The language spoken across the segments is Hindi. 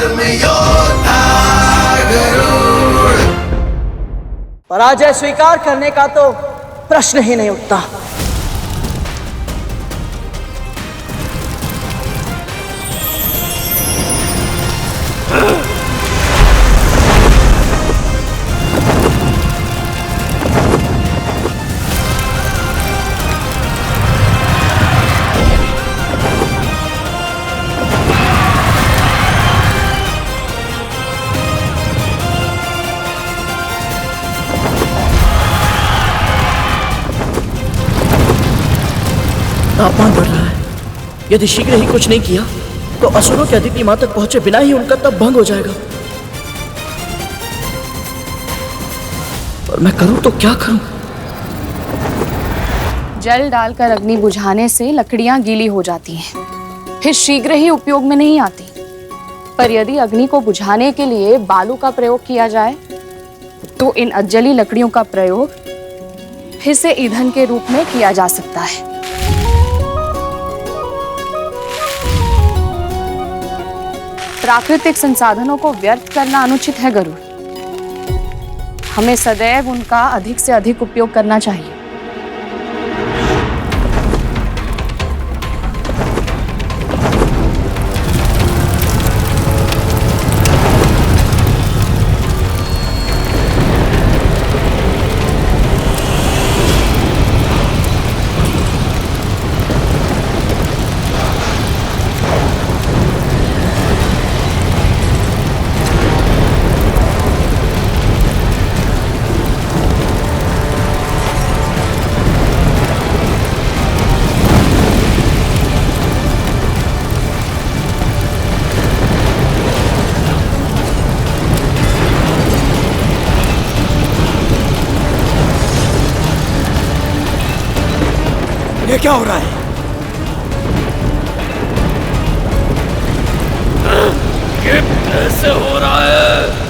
योद्धा गरुड़। पराजय स्वीकार करने का तो प्रश्न ही नहीं उठता। तापमान बढ़ रहा है। यदि शीघ्र ही कुछ नहीं किया तो असुरों के अदिति मां तक पहुंचे बिना ही उनका तप भंग हो जाएगा। और मैं करूं तो क्या करूं? जल डालकर अग्नि बुझाने से लकड़ियां गीली हो जाती हैं, फिर शीघ्र ही उपयोग में नहीं आती। पर यदि अग्नि को बुझाने के लिए बालू का प्रयोग किया जाए तो इन अजली लकड़ियों का प्रयोग फिर से ईंधन के रूप में किया जा सकता है। प्राकृतिक संसाधनों को व्यर्थ करना अनुचित है गरुड़। हमें सदैव उनका अधिक से अधिक उपयोग करना चाहिए। ये क्या हो रहा है? ये कैसे हो रहा है?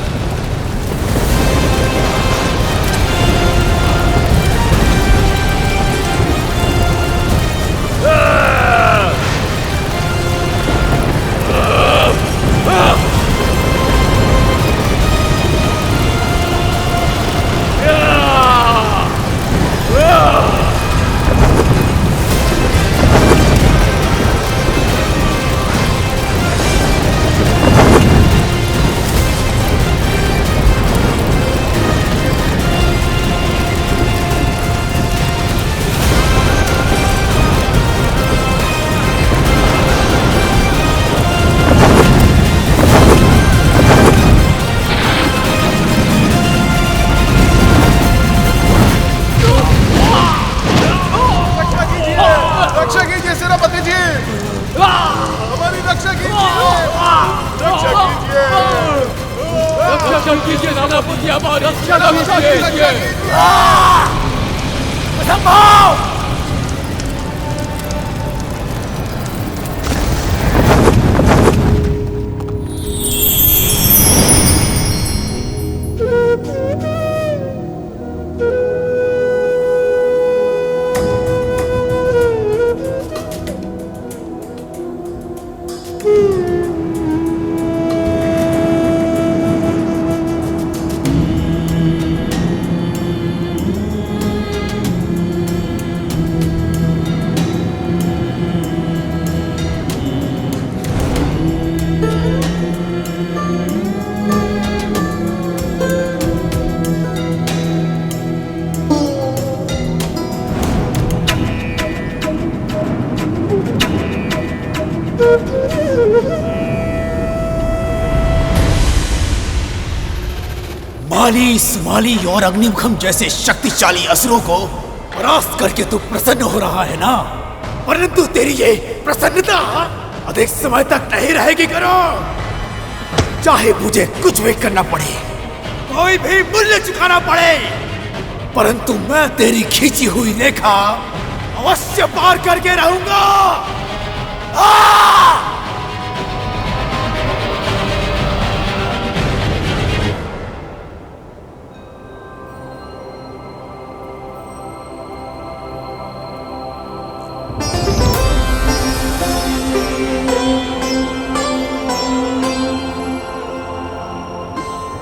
माली, सुमाली और अग्निमुखम जैसे शक्तिशाली असुरों को परास्त करके तू प्रसन्न हो रहा है ना? परंतु तेरी ये प्रसन्नता अधिक समय तक नहीं रहेगी करो। चाहे मुझे कुछ भी करना पड़े, कोई भी मूल्य चुकाना पड़े, परंतु मैं तेरी खींची हुई रेखा अवश्य पार करके रहूंगा।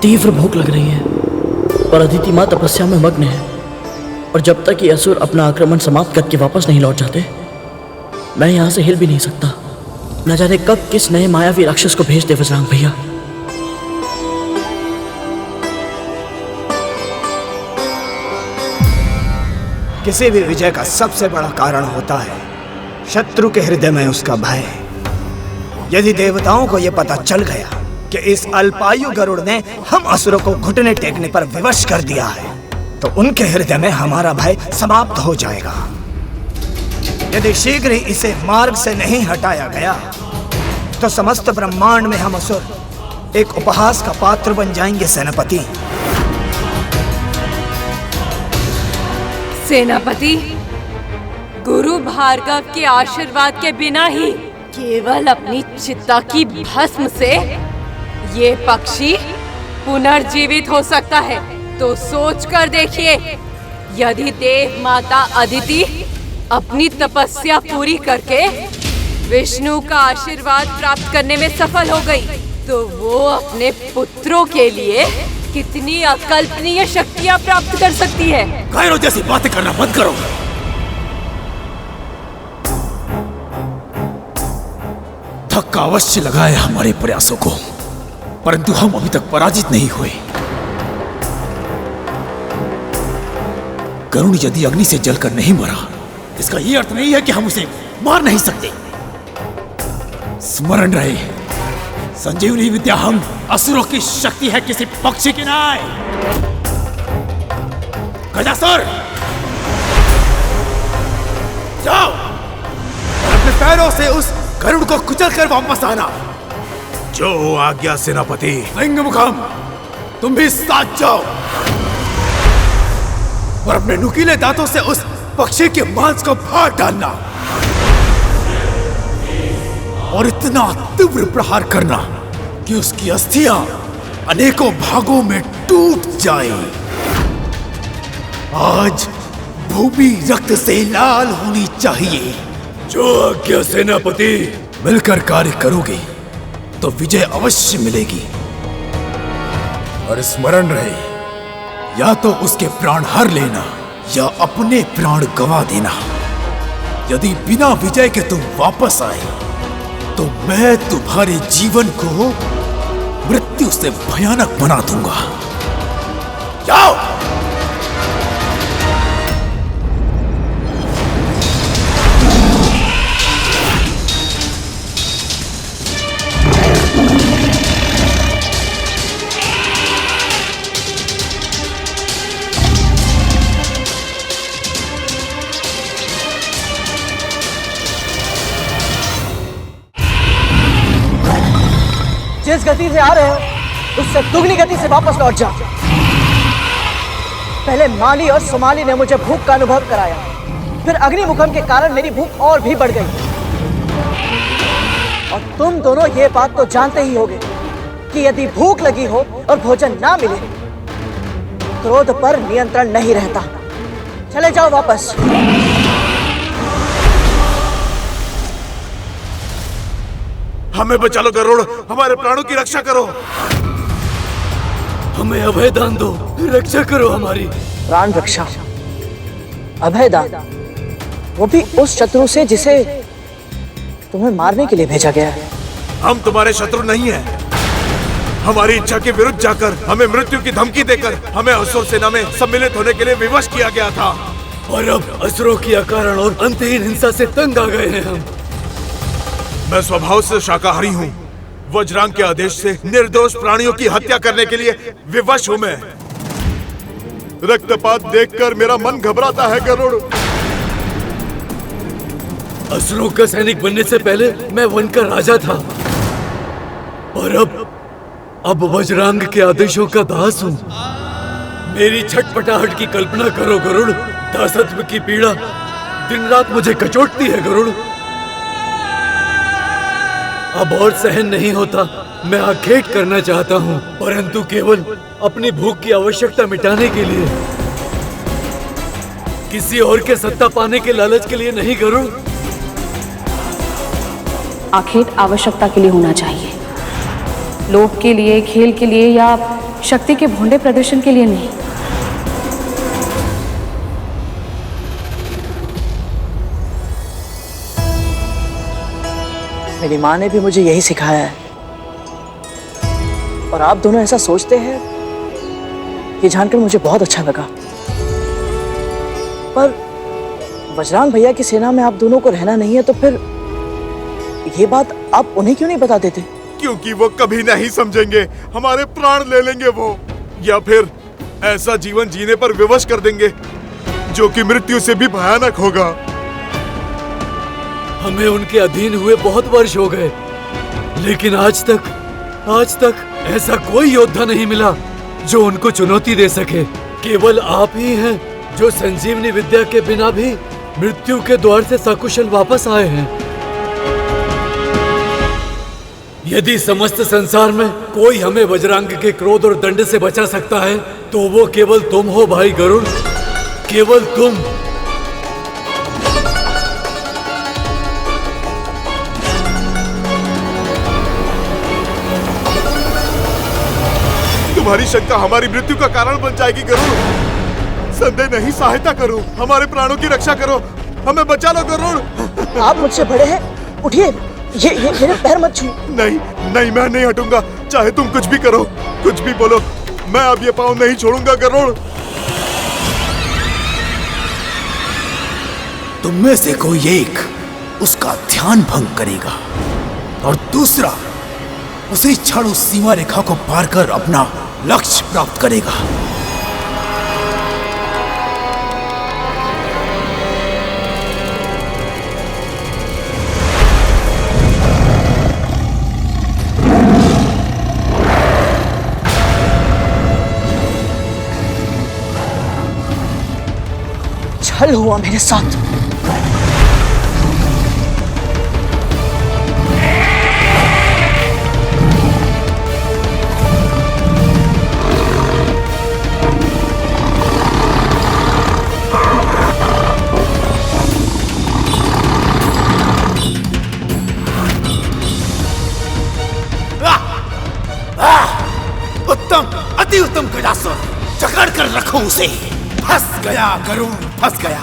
तीव्र भूख लग रही है और अदिति माँ तपस्या में मग्न है, और जब तक ये असुर अपना आक्रमण समाप्त करके वापस नहीं लौट जाते मैं यहाँ से हिल भी नहीं सकता। न जाने कब किस नए मायावी राक्षस को भेज दे बजरंग भैया। किसी भी विजय का सबसे बड़ा कारण होता है शत्रु के हृदय में उसका भय। यदि देवताओं को यह पता चल गया कि इस अल्पायु गरुड़ ने हम असुरों को घुटने टेकने पर विवश कर दिया है, तो उनके हृदय में हमारा भय समाप्त हो जाएगा। यदि शीघ्र ही इसे मार्ग से नहीं हटाया गया तो समस्त ब्रह्मांड में हम असुर एक उपहास का पात्र बन जाएंगे सेनापति। सेनापति, गुरु भार्गव के आशीर्वाद के बिना ही केवल अपनी चित्ता की भस्म से ये पक्षी पुनर्जीवित हो सकता है। तो सोच कर देखिए, यदि देव माता अदिति अपनी तपस्या पूरी करके विष्णु का आशीर्वाद प्राप्त करने में सफल हो गई, तो वो अपने पुत्रों के लिए कितनी अकल्पनीय शक्तियां प्राप्त कर सकती है। गायरों जैसी बातें करना बंद करो। धक्का अवश्य लगा है हमारे प्रयासों को, परंतु हम अभी तक पराजित नहीं हुए। गरुड़ यदि अग्नि से जलकर नहीं मरा, इसका यह अर्थ नहीं है कि हम उसे मार नहीं सकते। स्मरण रहे, संजीवनी विद्या हम असुरों की शक्ति है, किसी पक्षी की नहीं। गजासुर, जाओ और अपने पैरों से उस गरुड़ को कुचल कर वापस आना। जो आज्ञा सेनापति। सिंहमुखम, तुम भी साथ जाओ और अपने नुकीले दांतों से उस पक्षी के मांस को फाड़ डालना और इतना तीव्र प्रहार करना कि उसकी अस्थियां अनेकों भागों में टूट जाएं। आज भूमि रक्त से लाल होनी चाहिए। जो आज्ञा सेनापति। मिलकर कार्य करोगे तो विजय अवश्य मिलेगी। और स्मरण रहे, या तो उसके प्राण हर लेना या अपने प्राण गंवा देना। यदि बिना विजय के तुम वापस आए तो मैं तुम्हारे जीवन को मृत्यु से भयानक बना दूंगा। जाओ। जिस गति से आ रहे हो उससे दुगनी गति से वापस लौट जाओ। पहले माली और सुमाली ने मुझे भूख का अनुभव कराया, फिर अग्निमुखम के कारण मेरी भूख और भी बढ़ गई। और तुम दोनों ये बात तो जानते ही होगे कि यदि भूख लगी हो और भोजन ना मिले, क्रोध पर नियंत्रण नहीं रहता। चले जाओ वापस। हमें बचा लो गरुड़, हमारे प्राणों की रक्षा करो। हमें अभय दान दो, रक्षा करो हमारी। प्राण रक्षा, अभय दान, वो भी उस शत्रु से जिसे तुम्हें मारने के लिए भेजा गया है। हम तुम्हारे शत्रु नहीं हैं। हमारी इच्छा के विरुद्ध जाकर हमें मृत्यु की धमकी देकर हमें असुर सेना में सम्मिलित होने के लिए विवश किया गया था, और अब असुरों की अकारण और अंतहीन हिंसा से तंग आ गए हैं हम। मैं स्वभाव से शाकाहारी हूँ। वज्रांग के आदेश से निर्दोष प्राणियों की हत्या करने के लिए विवश हूँ मैं। रक्तपात देखकर मेरा मन घबराता है गरुड़। असुरों का सैनिक बनने से पहले मैं वन का राजा था, और अब वज्रांग के आदेशों का दास हूँ। मेरी छटपटाहट की कल्पना करो गरुड़। दासत्व की पीड़ा दिन रात मुझे कचोटती है गरुड़। अब और सहन नहीं होता। मैं आखेट करना चाहता हूँ, परंतु केवल अपनी भूख की आवश्यकता मिटाने के लिए, किसी और के सत्ता पाने के लालच के लिए नहीं गरुड़। आखेट आवश्यकता के लिए होना चाहिए, लोभ के लिए, खेल के लिए या शक्ति के भोंडे प्रदर्शन के लिए नहीं। मेरी माँ ने भी मुझे यही सिखाया है, और आप दोनों ऐसा सोचते हैं ये जानकर मुझे बहुत अच्छा लगा। पर वज्रांग भैया की सेना में आप दोनों को रहना नहीं है, तो फिर ये बात आप उन्हें क्यों नहीं बता देते? क्योंकि वो कभी नहीं समझेंगे, हमारे प्राण ले लेंगे वो, या फिर ऐसा जीवन जीने पर विवश कर देंगे जो कि मृत्यु से भी भयानक होगा। हमें उनके अधीन हुए बहुत वर्ष हो गए, लेकिन आज तक ऐसा कोई योद्धा नहीं मिला जो उनको चुनौती दे सके। केवल आप ही हैं जो संजीवनी विद्या के बिना भी मृत्यु के द्वार से सकुशल वापस आए हैं। यदि समस्त संसार में कोई हमें वज्रांग के क्रोध और दंड से बचा सकता है तो वो केवल तुम हो भाई गरुड़, केवल तुम। तुम्हारी शंका हमारी मृत्यु का कारण बन जाएगी गरुड़। संदेह नहीं, सहायता करो, हमारे प्राणों की रक्षा करो, हमें बचा लो गरुड़। आप मुझसे बड़े हैं, उठिए, ये मेरे पैर मत छू। नहीं, मैं नहीं हटूंगा, चाहे तुम कुछ भी करो, कुछ भी बोलो, मैं अब ये पाँव नहीं छोड़ूंगा गरुड़। तुम में से कोई एक उसका ध्यान भंग करेगा और दूसरा उसी क्षण उस सीमा रेखा को पार कर अपना लक्ष्य प्राप्त करेगा। छल हुआ मेरे साथ। उत्तम, अति उत्तम गजासुर, जकड़ कर रखो उसे। फंस गया गरुड़, फंस गया।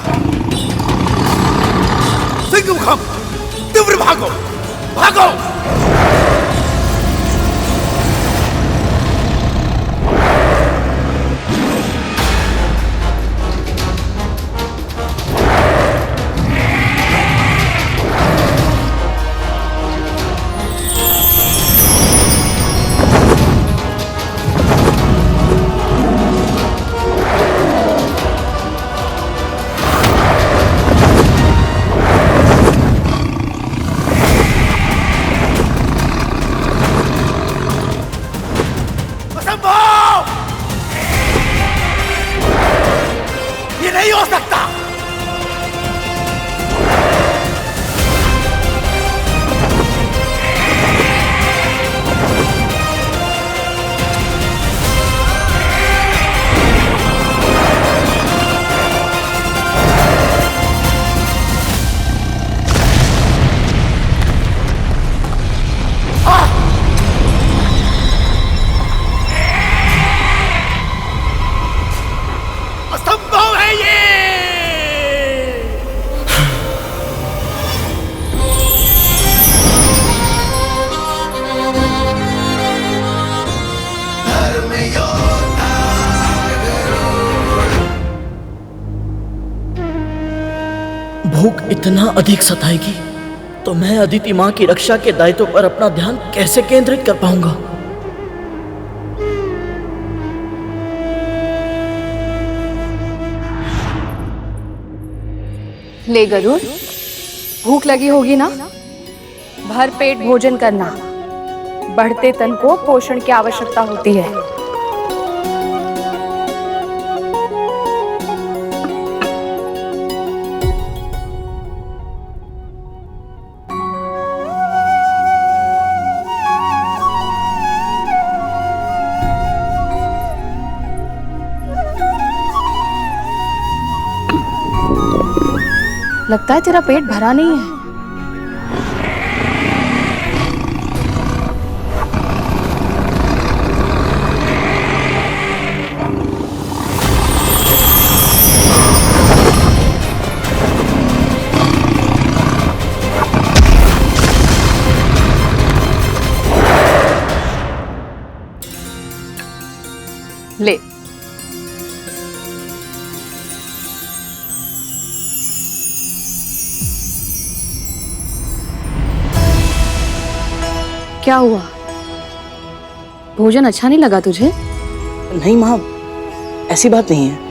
सिंहमुखम, तीव्र भागो, भागो। ये नहीं हो सकता। असंभव है ये। भूख इतना अधिक सताएगी तो मैं अदिति माँ की रक्षा के दायित्व पर अपना ध्यान कैसे केंद्रित कर पाऊंगा? ले गरुड़, भूख लगी होगी ना? भर पेट भोजन करना। बढ़ते तन को पोषण की आवश्यकता होती है। लगता है तेरा पेट भरा नहीं है। ले। क्या हुआ? भोजन अच्छा नहीं लगा तुझे? नहीं माँ, ऐसी बात नहीं है।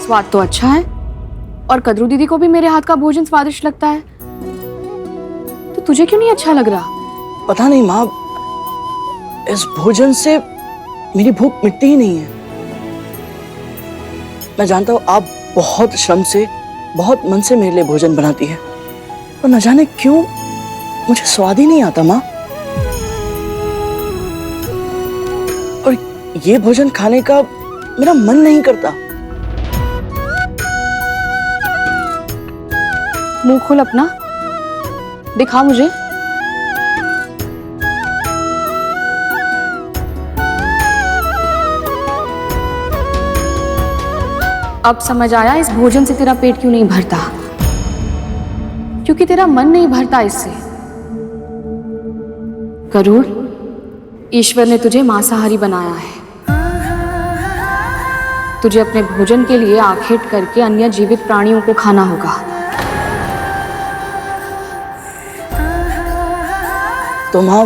स्वाद तो अच्छा है और कदरू दीदी को भी मेरे हाथ का भोजन स्वादिष्ट लगता है, तो तुझे क्यों नहीं अच्छा लग रहा? पता नहीं माँ, इस भोजन से मेरी भूख मिटती ही नहीं है। मैं जानता हूँ आप बहुत श्रम से, बहुत मन से मेरे लिए भोजन बनाती है, पर न जाने क्यों मुझे स्वाद ही नहीं आता माँ। और ये भोजन खाने का मेरा मन नहीं करता। मुंह खोल अपना, दिखा मुझे। अब समझ आया इस भोजन से तेरा पेट क्यों नहीं भरता, क्योंकि तेरा मन नहीं भरता इससे। गरुड़, ईश्वर ने तुझे मांसाहारी बनाया है। तुझे अपने भोजन के लिए आखेट करके अन्य जीवित प्राणियों को खाना होगा। तो माँ,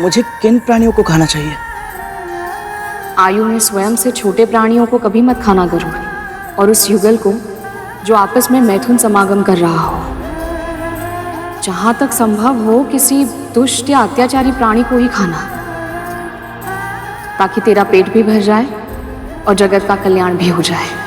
मुझे किन प्राणियों को खाना चाहिए? आयु में स्वयं से छोटे प्राणियों को कभी मत खाना गरुड़, और उस युगल को जो आपस में मैथुन समागम कर रहा हो। जहां तक संभव हो किसी दुष्ट या अत्याचारी प्राणी को ही खाना, ताकि तेरा पेट भी भर जाए और जगत का कल्याण भी हो जाए।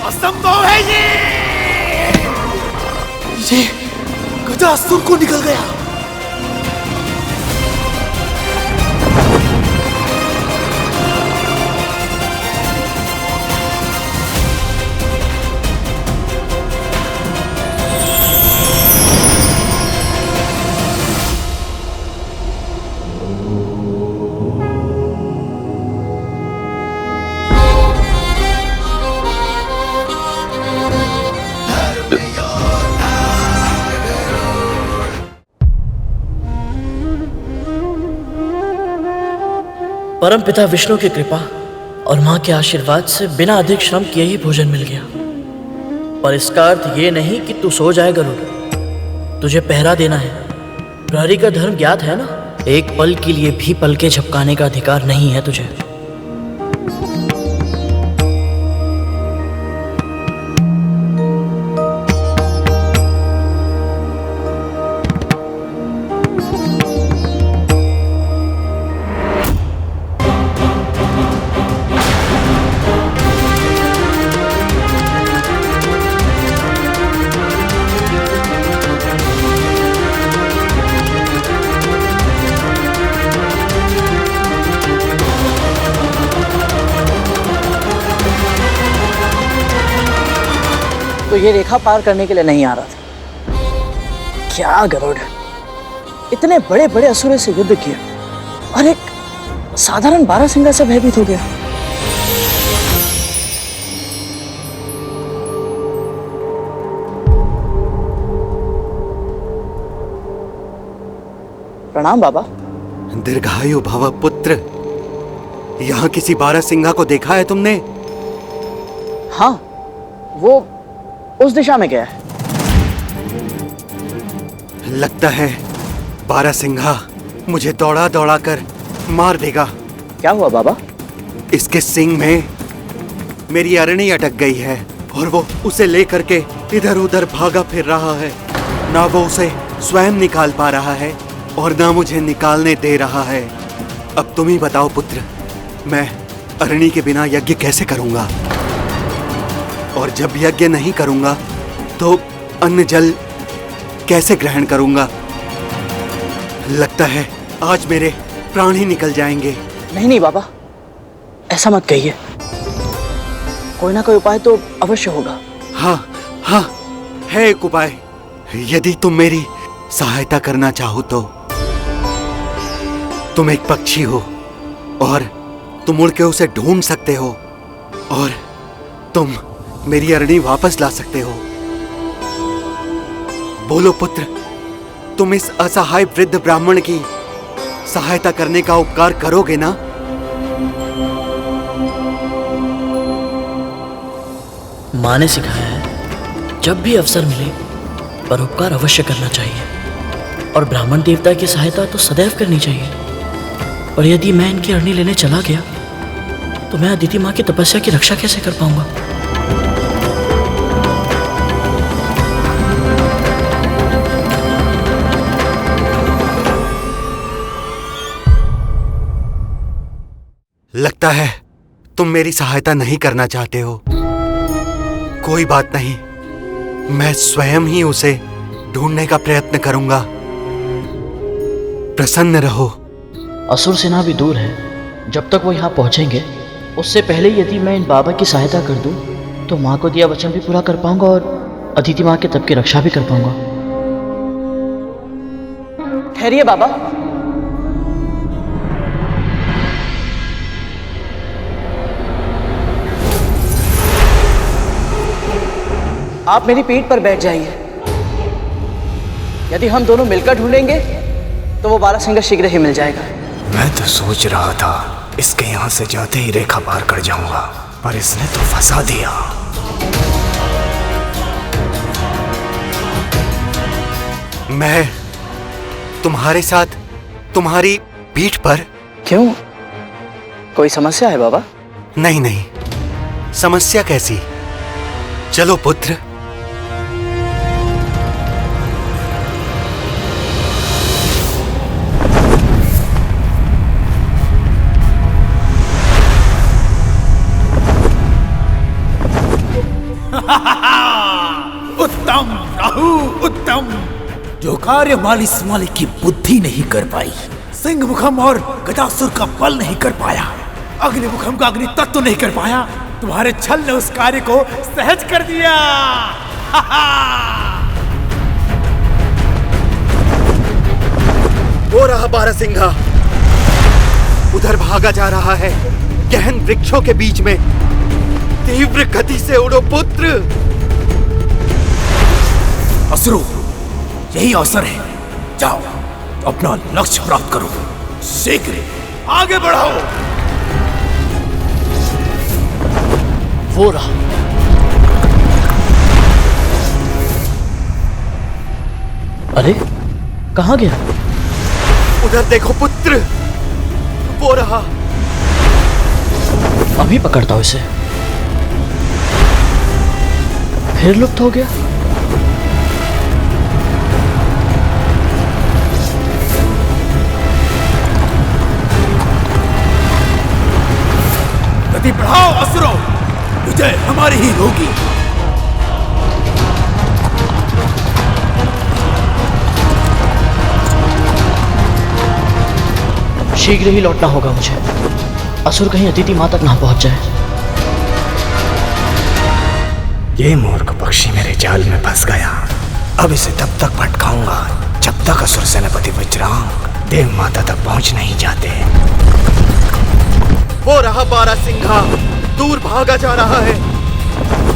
असंभव है ये गजासुर को निकल गया। परम पिता विष्णु की कृपा और माँ के आशीर्वाद से बिना अधिक श्रम किए ही भोजन मिल गया। पर इसका अर्थ ये नहीं कि तू सो जाए गरुड़। तुझे पहरा देना है। प्रहरी का धर्म ज्ञात है ना? एक पल के लिए भी पलके झपकाने का अधिकार नहीं है तुझे। तो ये रेखा पार करने के लिए नहीं आ रहा था क्या गरुड़? इतने बड़े बड़े असुरों से युद्ध किया और एक साधारण बारहसिंगा से भयभीत हो गया। प्रणाम बाबा। दीर्घायु भव पुत्र। यहाँ किसी बारहसिंगा को देखा है तुमने? हाँ, वो उस दिशा में गया है। लगता है बारहसिंगा मुझे दौड़ा दौड़ा कर मार देगा। क्या हुआ बाबा? इसके सिंग में मेरी अरणी अटक गई है और वो उसे लेकर के इधर उधर भागा फिर रहा है। ना वो उसे स्वयं निकाल पा रहा है और ना मुझे निकालने दे रहा है। अब तुम ही बताओ पुत्र, मैं अरणी के बिना यज्ञ कैसे करूंगा? और जब यज्ञ नहीं करूंगा तो अन्न जल कैसे ग्रहण करूंगा? लगता है आज मेरे प्राण ही निकल जाएंगे। नहीं नहीं बाबा, ऐसा मत कहिए। कोई ना कोई उपाय तो अवश्य होगा। हाँ हाँ, है एक उपाय। यदि तुम मेरी सहायता करना चाहो तो। तुम एक पक्षी हो और तुम उड़ के उसे ढूंढ सकते हो और तुम मेरी अरणी वापस ला सकते हो। बोलो पुत्र, तुम इस असहाय वृद्ध ब्राह्मण की सहायता करने का उपकार करोगे ना? माँ ने सिखाया है जब भी अवसर मिले परोपकार अवश्य करना चाहिए और ब्राह्मण देवता की सहायता तो सदैव करनी चाहिए। और यदि मैं इनकी अरणी लेने चला गया तो मैं अदिति माँ की तपस्या की रक्षा कैसे कर पाऊंगा? लगता है तुम मेरी सहायता नहीं करना चाहते हो। कोई बात नहीं, मैं स्वयं ही उसे ढूंढने का प्रयत्न करूंगा। प्रसन्न रहो। असुर सेना भी दूर है। जब तक वो यहाँ पहुँचेंगे उससे पहले यदि मैं इन बाबा की सहायता कर दूं तो माँ को दिया वचन भी पूरा कर पाऊंगा और अदिति माँ के तप की रक्षा भी कर पाऊंगा। ठहरिए बाबा। आप मेरी पीठ पर बैठ जाइए। यदि हम दोनों मिलकर ढूंढेंगे तो वो बारासिंगा शीघ्र ही मिल जाएगा। मैं तो सोच रहा था इसके यहाँ से जाते ही रेखा पार कर जाऊंगा, पर इसने तो फंसा दिया। मैं तुम्हारे साथ तुम्हारी पीठ पर। क्यों, कोई समस्या है बाबा? नहीं नहीं, समस्या कैसी। चलो पुत्र। उत्तम राहु, उत्तम। जो कार्य माली सुमाली की बुद्धि नहीं कर पाई, सिंह मुखम और गदासुर का बल नहीं कर पाया, अग्नि मुखम का अग्नि तत्व नहीं कर पाया, तुम्हारे छल ने उस कार्य को सहज कर दिया। वो रहा बारासिंगा, उधर भागा जा रहा है गहन वृक्षों के बीच में। तीव्र गति से उड़ो पुत्र। असुरो, यही अवसर है, जाओ अपना लक्ष्य प्राप्त करो, शीघ्र आगे बढ़ाओ। वो रहा। अरे कहाँ गया? उधर देखो पुत्र, वो रहा। अभी पकड़ता हूं इसे। फिर लुप्त हो गया। गति बढ़ाओ असुरो, विजय हमारी ही होगी। शीघ्र ही लौटना होगा मुझे। असुर कहीं अदिति माँ तक ना पहुंच जाए। ये मूर्ख पक्षी मेरे जाल में फंस गया। अब इसे तब तक भटकाऊंगा जब तक असुर सेनापति वज्रांग देव माता तक पहुंच नहीं जाते। वो रहा बारासिंगा, दूर भागा जा रहा है।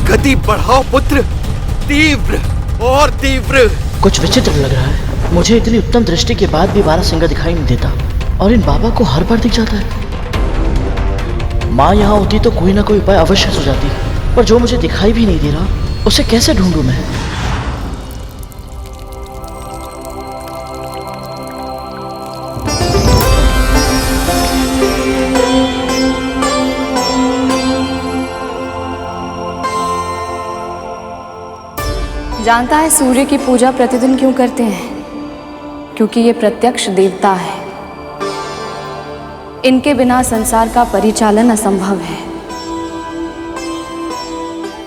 गति बढ़ाओ पुत्र, तीव्र और तीव्र। कुछ विचित्र लग रहा है। मुझे इतनी उत्तम दृष्टि के बाद भी बारासिंगा दिखाई नहीं देता और इन बाबा को हर बार दिख जाता है। माँ यहाँ होती तो कोई ना कोई उपाय अवश्य सुझाती, पर जो मुझे दिखाई भी नहीं दे रहा उसे कैसे ढूंढूं मैं? जानता है सूर्य की पूजा प्रतिदिन क्यों करते हैं? क्योंकि ये प्रत्यक्ष देवता है। इनके बिना संसार का परिचालन असंभव है।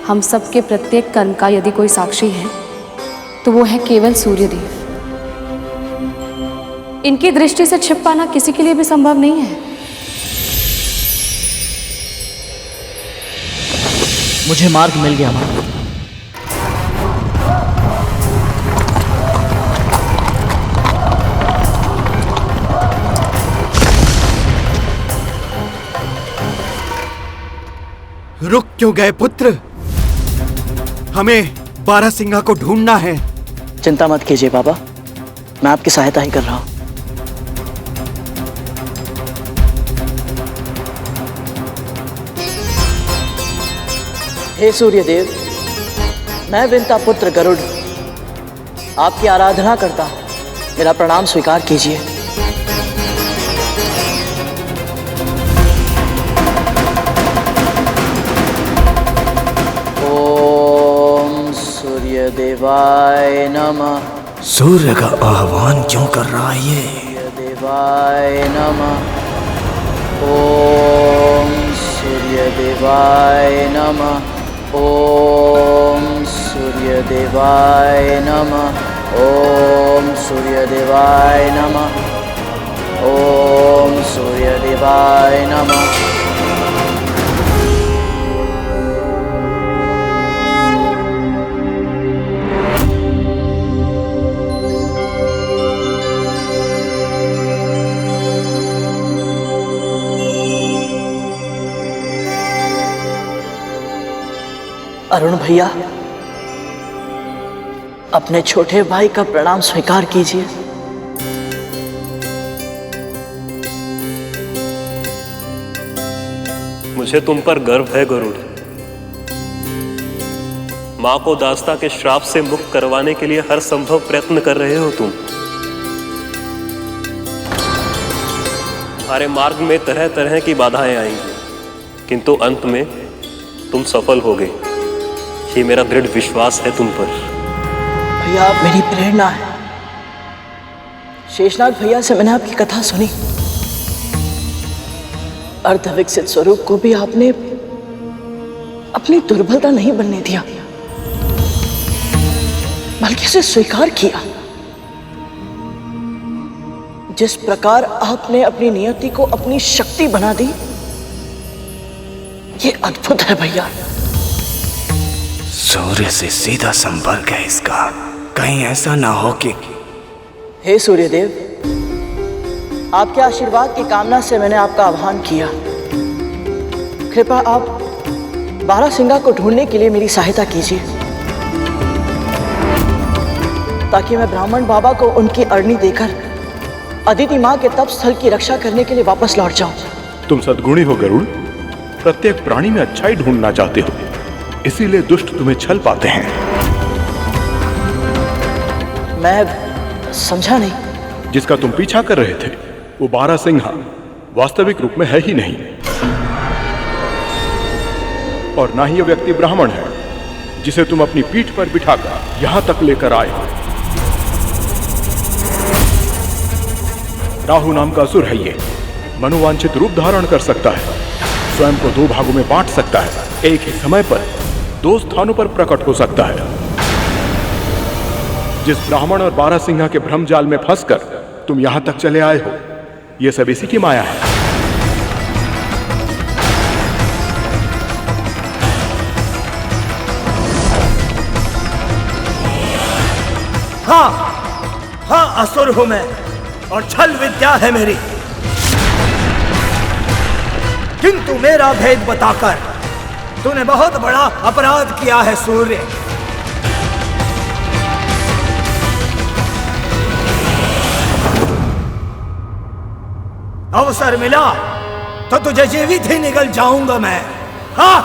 हम सबके प्रत्येक कर्म का यदि कोई साक्षी है तो वो है केवल सूर्यदेव। इनकी दृष्टि से छिप पाना किसी के लिए भी संभव नहीं है। मुझे मार्ग मिल गया माँ। रुक क्यों गए पुत्र? हमें बारहसिंगा को ढूंढना है। चिंता मत कीजिए बाबा, मैं आपकी सहायता ही कर रहा हूं। हे सूर्यदेव, मैं विंता पुत्र गरुड़ आपकी आराधना करता हूं, मेरा प्रणाम स्वीकार कीजिए। ओम सूर्यदेवाय नमः। सूर्य का आह्वान क्यों कर रहा है ये? सूर्यदेवाय नमः। ओम सूर्यदेवाय नमः। ओम सूर्यदेवाय नमः। ओम सूर्यदेवाय नमः। ओम सूर्यदेवाय नमः। अरुण भैया, अपने छोटे भाई का प्रणाम स्वीकार कीजिए। मुझे तुम पर गर्व है गरुड़। मां को दास्ता के श्राप से मुक्त करवाने के लिए हर संभव प्रयत्न कर रहे हो तुम। तुम्हारे मार्ग में तरह तरह की बाधाएं आएंगी, किंतु अंत में तुम सफल होगे। ये मेरा दृढ़ विश्वास है तुम पर। भैया, आप मेरी प्रेरणा है। शेषनाग भैया से मैंने आपकी कथा सुनी। अर्धविकसित स्वरूप को भी आपने अपनी दुर्बलता नहीं बनने दिया, बल्कि उसे स्वीकार किया। जिस प्रकार आपने अपनी नियति को अपनी शक्ति बना दी, ये अद्भुत है भैया। सूर्य से सीधा संपर्क है इसका, कहीं ऐसा ना हो कि। हे सूर्यदेव, आपके आशीर्वाद की कामना से मैंने आपका आह्वान किया। कृपया आप बारहसिंगा को ढूंढने के लिए मेरी सहायता कीजिए, ताकि मैं ब्राह्मण बाबा को उनकी अरणी देकर अदिति माँ के तप स्थल की रक्षा करने के लिए वापस लौट जाऊं। तुम सद्गुणी हो गरुड़, प्रत्येक प्राणी में अच्छाई ढूंढना चाहते हो, इसीलिए दुष्ट तुम्हें छल पाते हैं। मैं समझा नहीं। जिसका तुम पीछा कर रहे थे वो बारहसिंहा वास्तविक रूप में है ही नहीं, और ना ही ये व्यक्ति ब्राह्मण है जिसे तुम अपनी पीठ पर बिठाकर यहां तक लेकर आए हो। राहु नाम का असुर है ये, मनोवांछित रूप धारण कर सकता है, स्वयं को दो भागों में बांट सकता है, एक ही समय पर दो स्थानों पर प्रकट हो सकता है। जिस ब्राह्मण और बारहसिंहा के भ्रमजाल में फंसकर तुम यहां तक चले आए हो, यह सब इसी की माया है। हाँ, असुर हूं मैं और छल विद्या है मेरी, किंतु मेरा भेद बताकर तूने बहुत बड़ा अपराध किया है सूर्य। अवसर मिला तो तुझे जीवित ही निगल जाऊंगा मैं। हाँ,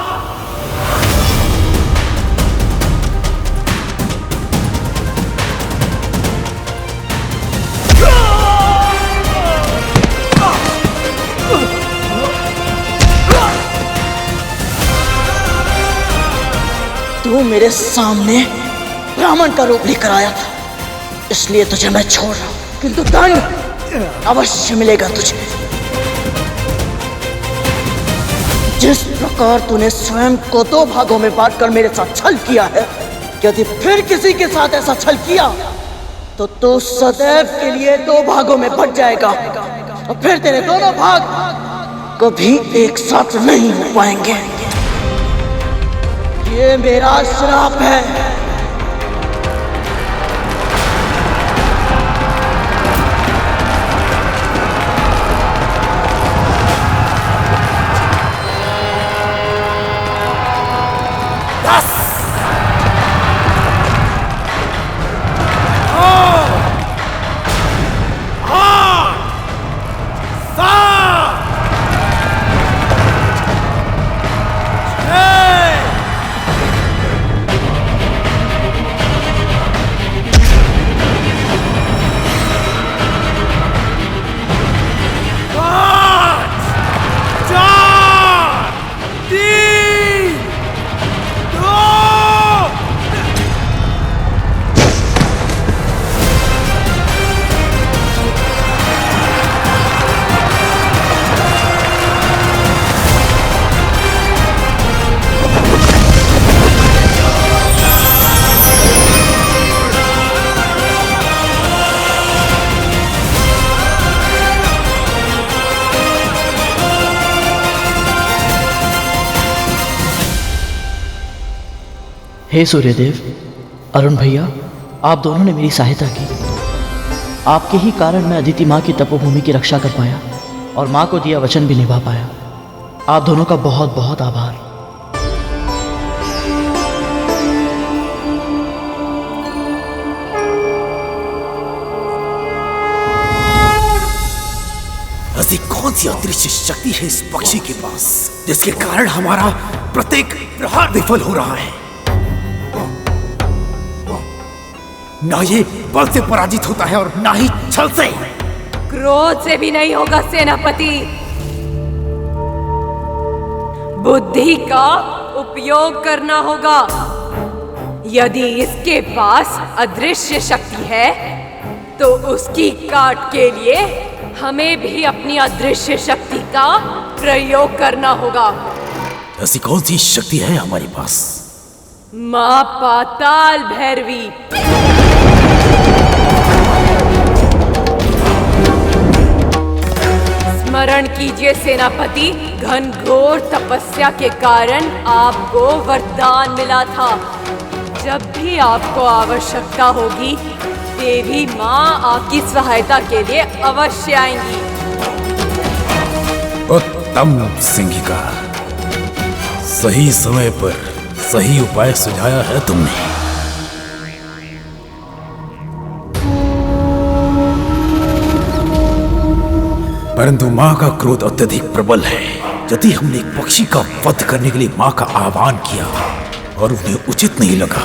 तू मेरे सामने ब्राह्मण का रूप लेकर आया था, इसलिए तुझे मैं छोड़ रहा हूं, किंतु दंड अवश्य मिलेगा तुझे। जिस प्रकार तूने स्वयं को दो भागों में बांटकर मेरे साथ छल किया है, यदि फिर किसी के साथ ऐसा छल किया तो तू सदैव के लिए दो भागों में बट जाएगा और फिर तेरे दोनों भाग कभी एक साथ नहीं हो पाएंगे। ये मेरा श्राप है। हे सूर्यदेव, अरुण भैया, आप दोनों ने मेरी सहायता की। आपके ही कारण मैं अदिति माँ की तपोभूमि की रक्षा कर पाया और माँ को दिया वचन भी निभा पाया। आप दोनों का बहुत बहुत आभार। ऐसी कौन सी अदृश्य शक्ति है इस पक्षी के पास जिसके कारण हमारा प्रत्येक प्रहार विफल हो रहा है? ना ये बल से पराजित होता है और ना ही छल से। क्रोध से भी नहीं होगा सेनापति। बुद्धि का उपयोग करना होगा। यदि इसके पास अदृश्य शक्ति है तो उसकी काट के लिए हमें भी अपनी अदृश्य शक्ति का प्रयोग करना होगा। ऐसी कौन सी शक्ति है हमारे पास? मां पाताल भैरवी। स्मरण कीजिए सेनापति, घनघोर तपस्या के कारण आपको वरदान मिला था। जब भी आपको आवश्यकता होगी देवी माँ आपकी सहायता के लिए अवश्य आएंगी। उत्तम सिंहिका, सही समय पर सही उपाय सुझाया है तुमने। परंतु माँ का क्रोध अत्यधिक प्रबल है। यदि हमने एक पक्षी का वध करने के लिए माँ का आह्वान किया और उन्हें उचित नहीं लगा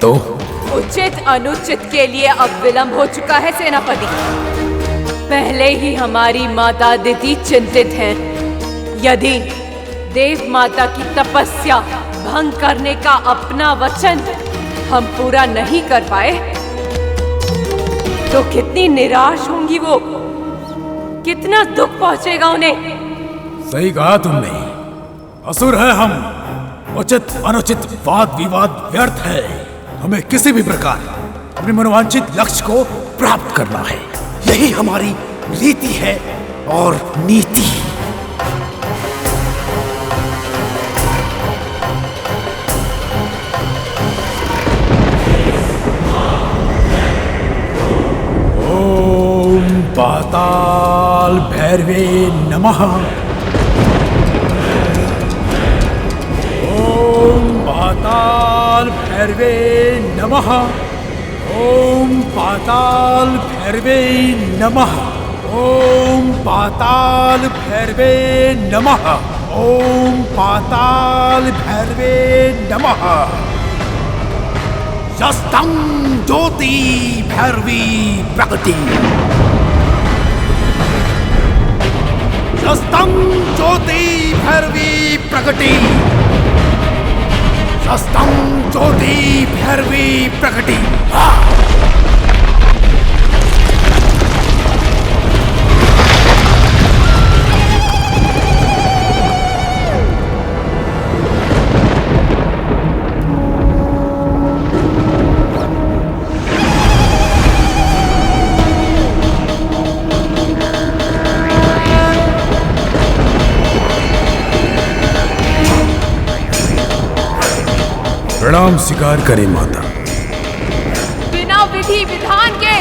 तो उचित अनुचित के लिए अब विलंब हो चुका है सेनापति। पहले ही हमारी माता अदिति चिंतित हैं। यदि देव माता की तपस्या भंग करने का अपना वचन हम पूरा नहीं कर पाए तो कितनी निराश होंगी वो, कितना दुख पहुंचेगा उन्हें। सही कहा तुमने, असुर है हम। उचित अनुचित वाद विवाद व्यर्थ है। हमें किसी भी प्रकार अपने मनोवांछित लक्ष्य को प्राप्त करना है। यही हमारी रीति है और नीति। ओम पाताल भैरवे नमः। ओम पाताल भैरवे नमः। ओम पाताल भैरवे नमः। ओम पाताल भैरवे नमः। ओम पाताल भैरवे नमः। शस्त्रं ज्योति भैरवी प्रकटी। शस्त्रं ज्योति भैरवी प्रकटी। शस्त्रं ज्योति भैरवी प्रकटी। प्रणाम स्वीकार करें माता। बिना विधि विधान के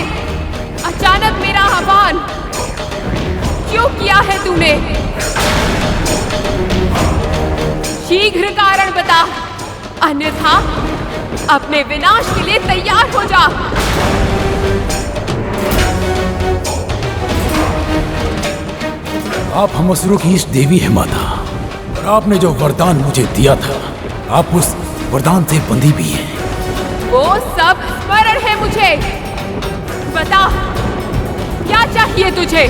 अचानक मेरा आह्वान क्यों किया है तूने? शीघ्र कारण बता, अन्यथा अपने विनाश के लिए तैयार हो जा। आप हम असुरों की इष्ट देवी है माता, और आपने जो वरदान मुझे दिया था, आप उस वरदान से बंधी भी हैं। वो सब स्मरण है मुझे। बता, क्या चाहिए तुझे?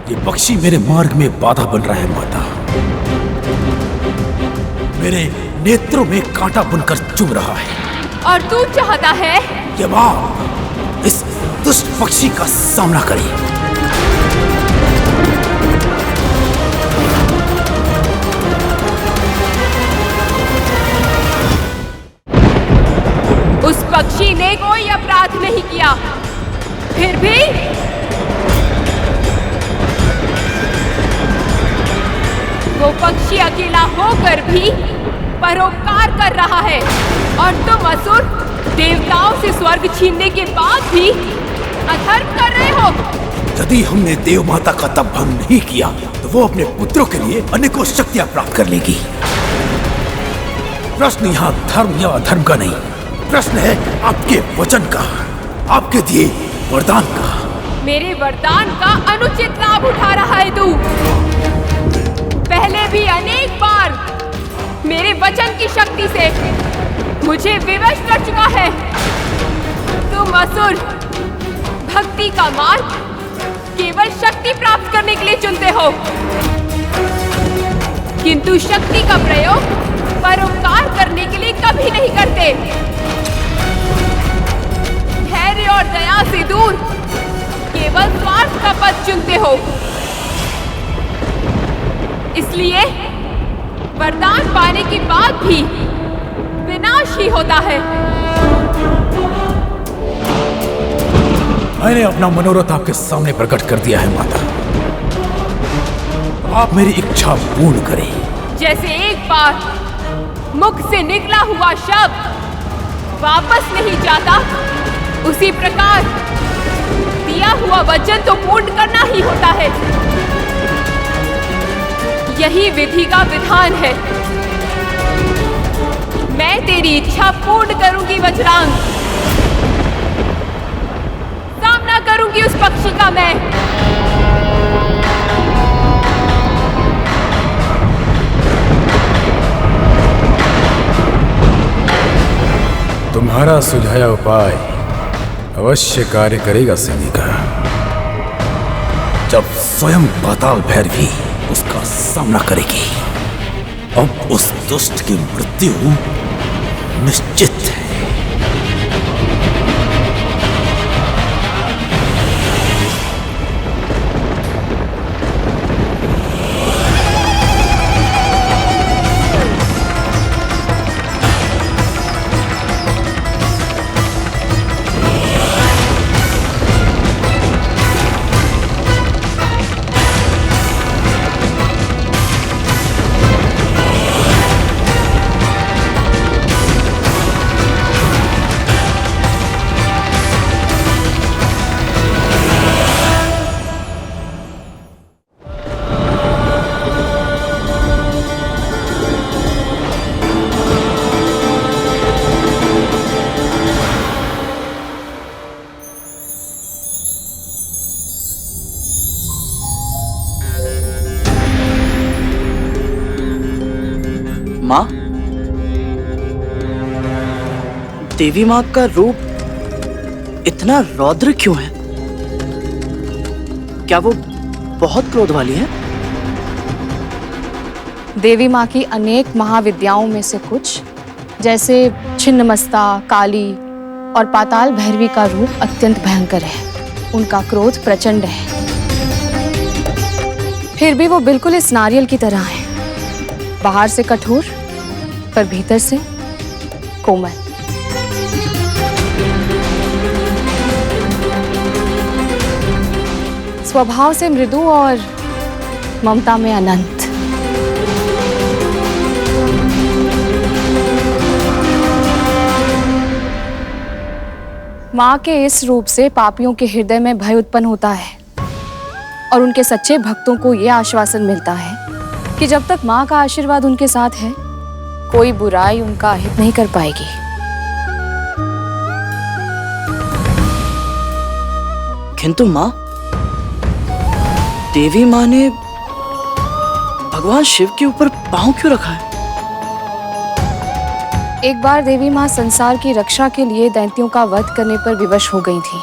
ये पक्षी मेरे मार्ग में बाधा बन रहा है माता। मेरे नेत्रों में कांटा बनकर चुभ रहा है। और तू चाहता है कि आप इस दुष्ट पक्षी का सामना करें। उस पक्षी ने कोई अपराध नहीं किया, फिर भी वो पक्षी अकेला होकर भी परोपकार कर रहा है, और तुम असुर देवताओं से स्वर्ग छीनने के बाद भी अधर्म कर रहे हो। यदि हमने देव माता का तप भंग नहीं किया तो वो अपने पुत्रों के लिए अनेकों शक्तियां प्राप्त कर लेगी। प्रश्न यहाँ धर्म या अधर्म का नहीं, प्रश्न है आपके वचन का, आपके दिए वरदान का। मेरे वरदान का अनुचित लाभ उठा रहा है तू। पहले भी अनेक बार मेरे वचन की शक्ति से मुझे विवश कर चुका है। तुम असुर भक्ति का मार्ग केवल शक्ति प्राप्त करने के लिए चुनते हो, किंतु शक्ति का प्रयोग परोपकार करने के लिए कभी नहीं करते। धैर्य और दया से दूर केवल स्वार्थ का पथ चुनते हो। इसलिए वरदान पाने के बाद भी विनाश ही होता है। मैंने अपना मनोरथ आपके सामने प्रकट कर दिया है माता। आप मेरी इच्छा पूर्ण करें। जैसे एक बार मुख से निकला हुआ शब्द वापस नहीं जाता, उसी प्रकार दिया हुआ वचन तो पूर्ण करना ही होता है। यही विधि का विधान है। मैं तेरी इच्छा पूर्ण करूंगी वज्रांग। सामना करूंगी उस पक्षी का मैं। तुम्हारा सुझाया उपाय अवश्य कार्य करेगा सैनिका। जब स्वयं पाताल भैरवी उसका सामना करेगी, अब उस दुष्ट की मृत्यु निश्चित है। माँ, देवी माँ का रूप इतना रौद्र क्यों है? क्या वो बहुत क्रोध वाली है? देवी माँ की अनेक महाविद्याओं में से कुछ, जैसे छिन्नमस्ता, काली और पाताल भैरवी का रूप अत्यंत भयंकर है। उनका क्रोध प्रचंड है। फिर भी वो बिल्कुल इस नारियल की तरह है, बाहर से कठोर पर भीतर से कोमल। स्वभाव से मृदु और ममता में अनंत। माँ के इस रूप से पापियों के हृदय में भय उत्पन्न होता है और उनके सच्चे भक्तों को यह आश्वासन मिलता है कि जब तक माँ का आशीर्वाद उनके साथ है, कोई बुराई उनका अहित नहीं कर पाएगी। किंतु माँ, देवी माँ ने भगवान शिव के ऊपर पांव क्यों रखा है? एक बार देवी माँ संसार की रक्षा के लिए दैत्यों का वध करने पर विवश हो गई थी।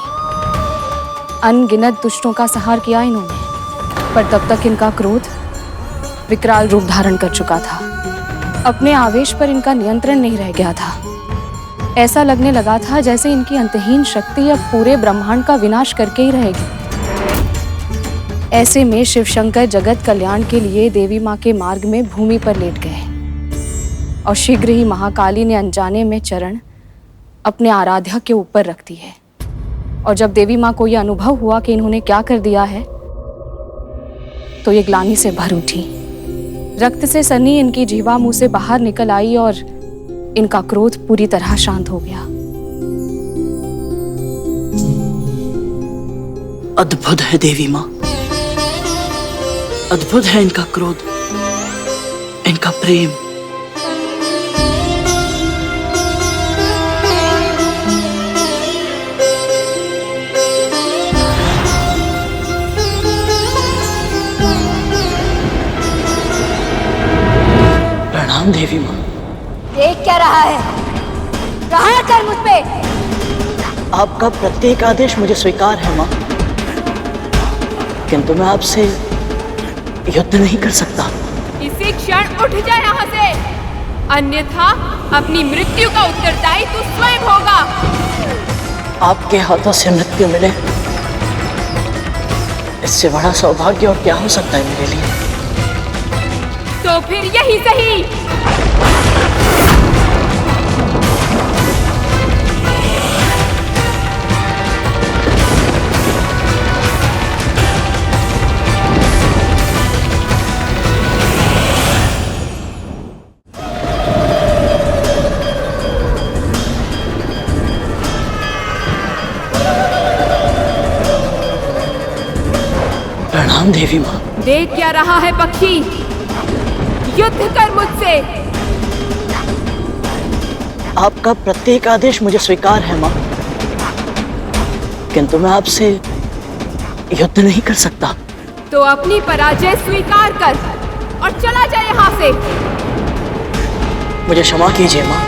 अनगिनत दुष्टों का संहार किया इन्होंने, पर तब तक इनका क्रोध विकराल रूप धारण कर चुका था। अपने आवेश पर इनका नियंत्रण नहीं रह गया था। ऐसा लगने लगा था जैसे इनकी अंतहीन शक्ति अब पूरे ब्रह्मांड का विनाश करके ही रहेगी। ऐसे में शिवशंकर जगत कल्याण के लिए देवी माँ के मार्ग में भूमि पर लेट गए और शीघ्र ही महाकाली ने अनजाने में चरण अपने आराध्या के ऊपर रख दी है। और जब देवी माँ को यह अनुभव हुआ कि इन्होंने क्या कर दिया है, तो ये ग्लानि से भर उठी। रक्त से सनी इनकी जीवा मुंह से बाहर निकल आई और इनका क्रोध पूरी तरह शांत हो गया। अद्भुत है देवी माँ, अद्भुत है इनका क्रोध, इनका प्रेम। प्रणाम देवी माँ। देख क्या रहा है? प्रहार कर मुझ पे। आपका प्रत्येक आदेश मुझे स्वीकार है माँ, किंतु मैं आपसे युद्ध नहीं कर सकता। इसी क्षण उठ जा यहाँ से, अन्यथा अपनी मृत्यु का उत्तरदायी तू स्वयं होगा। आपके हाथों से मृत्यु मिले, इससे बड़ा सौभाग्य और क्या हो सकता है मेरे लिए। तो फिर यही सही। प्रणाम देवी माँ। देख क्या रहा है पक्षी, युद्ध कर मुझसे। आपका प्रत्येक आदेश मुझे स्वीकार है माँ, किंतु मैं आपसे युद्ध नहीं कर सकता। तो अपनी पराजय स्वीकार कर और चला जा यहाँ से। मुझे क्षमा कीजिए माँ,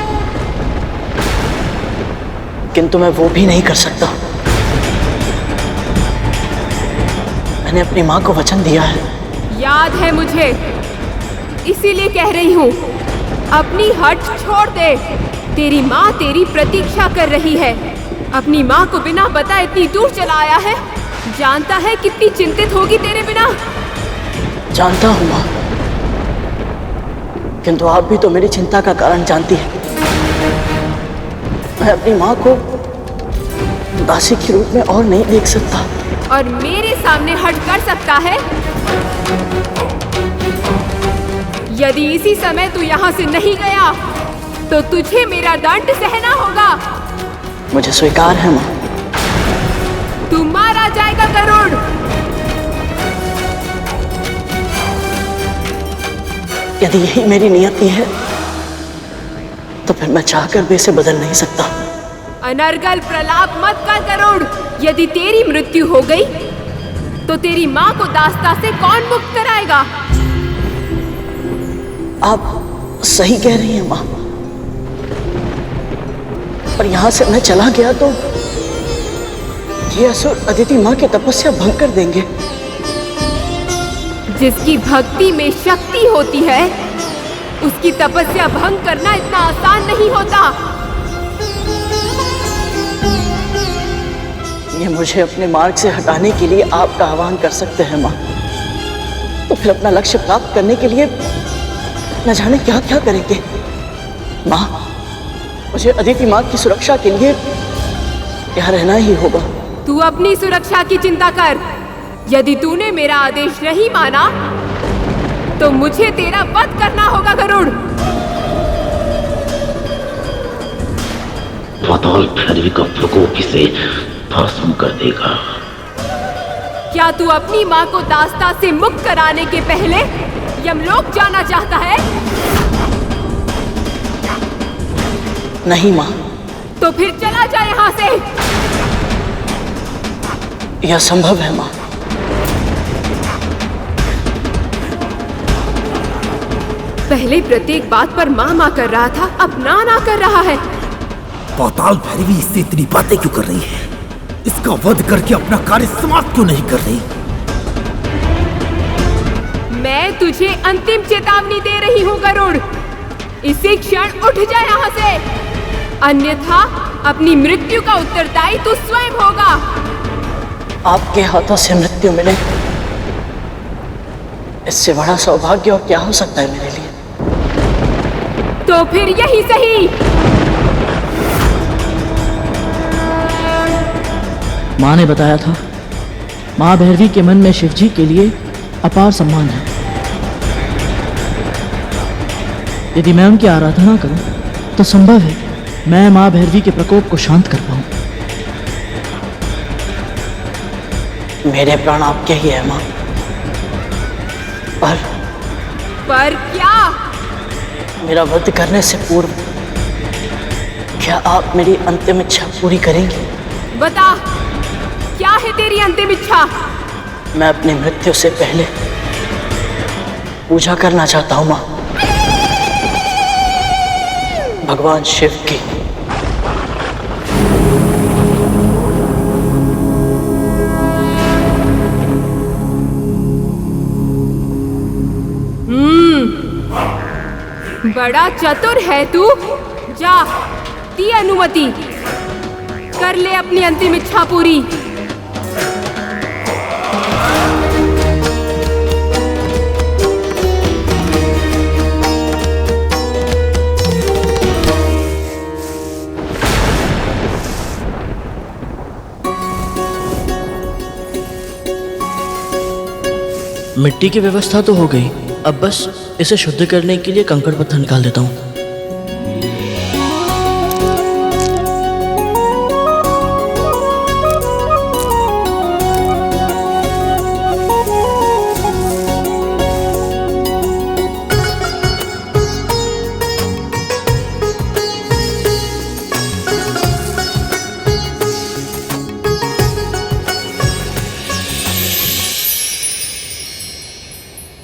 किंतु मैं वो भी नहीं कर सकता। मैंने अपनी माँ को वचन दिया है। याद है मुझे, इसीलिए कह रही हूँ, अपनी हट छोड़ दे। तेरी माँ तेरी प्रतीक्षा कर रही है। अपनी माँ को बिना बताए इतनी दूर चला आया है। जानता है कितनी चिंतित होगी तेरे बिना। जानता हूँ माँ, किंतु आप भी तो मेरी चिंता का कारण जानती है। मैं अपनी माँ को दासी के रूप में और नहीं देख सकता। और मेरे सामने हट कर सकता है? यदि इसी समय तू यहाँ से नहीं गया तो तुझे मेरा दंड सहना होगा। मुझे स्वीकार है माँ। तू मारा जाएगा गरुड़। यदि यही मेरी नियति है तो फिर मैं चाहकर भी इसे बदल नहीं सकता। अनर्गल प्रलाप मत कर गरुड़। यदि तेरी मृत्यु हो गई तो तेरी माँ को दास्ता से कौन मुक्त कराएगा? आप सही कह रही हैं माँ, पर यहाँ से मैं चला गया तो ये असुर अदिति माँ की तपस्या भंग कर देंगे। जिसकी भक्ति में शक्ति होती है उसकी तपस्या भंग करना इतना आसान नहीं होता। ये मुझे अपने मार्ग से हटाने के लिए आपका आह्वान कर सकते हैं माँ, तो फिर अपना लक्ष्य प्राप्त करने के लिए न जाने क्या क्या करेंगे। माँ, मुझे अदिति माँ की सुरक्षा के लिए यहाँ रहना ही होगा। तू अपनी सुरक्षा की चिंता कर। यदि तूने मेरा आदेश नहीं माना तो मुझे तेरा वध करना होगा गरुड़। पाताल भैरवी का प्रकोप इसे भस्म कर देगा। क्या तू अपनी माँ को दास्ता से मुक्त कराने के पहले यमलोक जाना चाहता है? नहीं माँ। तो फिर चला जा यहाँ से। यह संभव है माँ। पहले प्रत्येक बात पर माँ माँ कर रहा था, अब ना ना कर रहा है। पाताल भैरवी इससे इतनी बातें क्यों कर रही है? इसका वध करके अपना कार्य समाप्त क्यों नहीं कर रही? मैं तुझे अंतिम चेतावनी दे रही हूँ गरुड़, इसी क्षण उठ जा यहाँ से, अन्यथा अपनी मृत्यु का उत्तरदायी तू स्वयं होगा। आपके हाथों से मृत्यु मिले, इससे बड़ा सौभाग्य और क्या हो सकता है मेरे लिए। तो फिर यही सही। माँ ने बताया था, माँ भैरवी के मन में शिवजी के लिए अपार सम्मान है। यदि मैं उनकी आराधना करूं, तो संभव है मैं माँ भैरवी के प्रकोप को शांत कर पाऊं। मेरे प्राण आपके ही है माँ। पर क्या? मेरा वध करने से पूर्व क्या आप मेरी अंतिम इच्छा पूरी करेंगी? बता, क्या है तेरी अंतिम इच्छा? मैं अपनी मृत्यु से पहले पूजा करना चाहता हूँ माँ, भगवान शिव की। बड़ा चतुर है तू। जा, दी अनुमति, कर ले अपनी अंतिम इच्छा पूरी। मिट्टी की व्यवस्था तो हो गई, अब बस इसे शुद्ध करने के लिए कंकड़ पत्थर निकाल देता हूँ।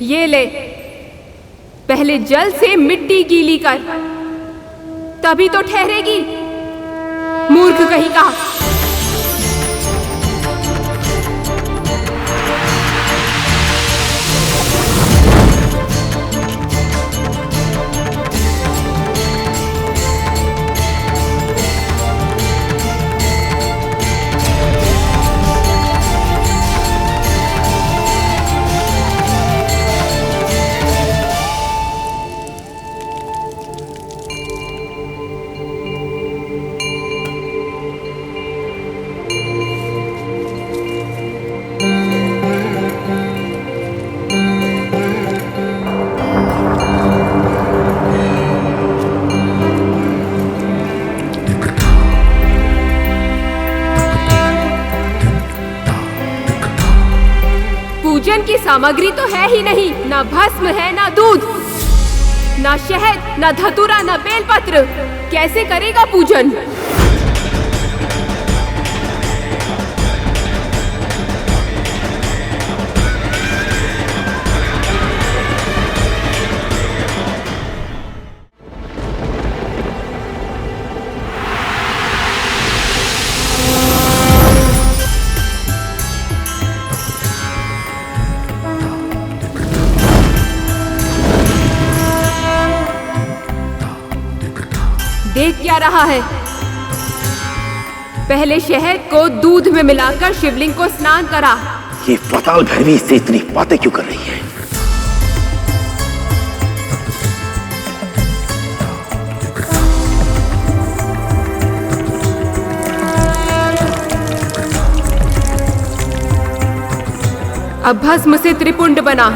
ये ले, पहले जल से मिट्टी गीली कर, तभी तो ठहरेगी। मूर्ख कहीं का। पूजन की सामग्री तो है ही नहीं, ना भस्म है, ना दूध, ना शहद, ना धतूरा, ना बेलपत्र। कैसे करेगा पूजन? देख क्या रहा है? पहले शहद को दूध में मिलाकर शिवलिंग को स्नान करा। ये पाताल भैरवी इससे इतनी बातें क्यों कर रही है? अब भस्म से त्रिपुंड बना।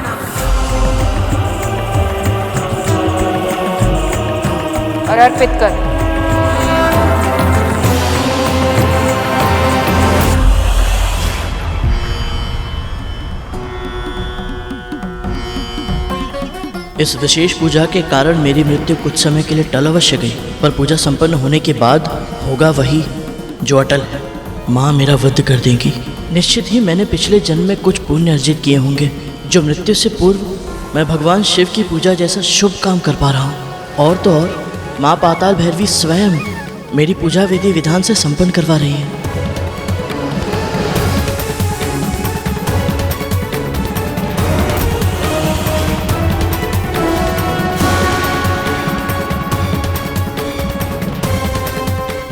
और अर्पित कर। इस विशेष पूजा के कारण मेरी मृत्यु कुछ समय के लिए टल अवश्य गई, पर पूजा संपन्न होने के बाद होगा वही जो अटल है। माँ मेरा वध कर देंगी। निश्चित ही मैंने पिछले जन्म में कुछ पुण्य अर्जित किए होंगे, जो मृत्यु से पूर्व मैं भगवान शिव की पूजा जैसा शुभ काम कर पा रहा हूँ। और तो और माँ पाताल भैरवी स्वयं मेरी पूजा विधि विधान से संपन्न करवा रही है।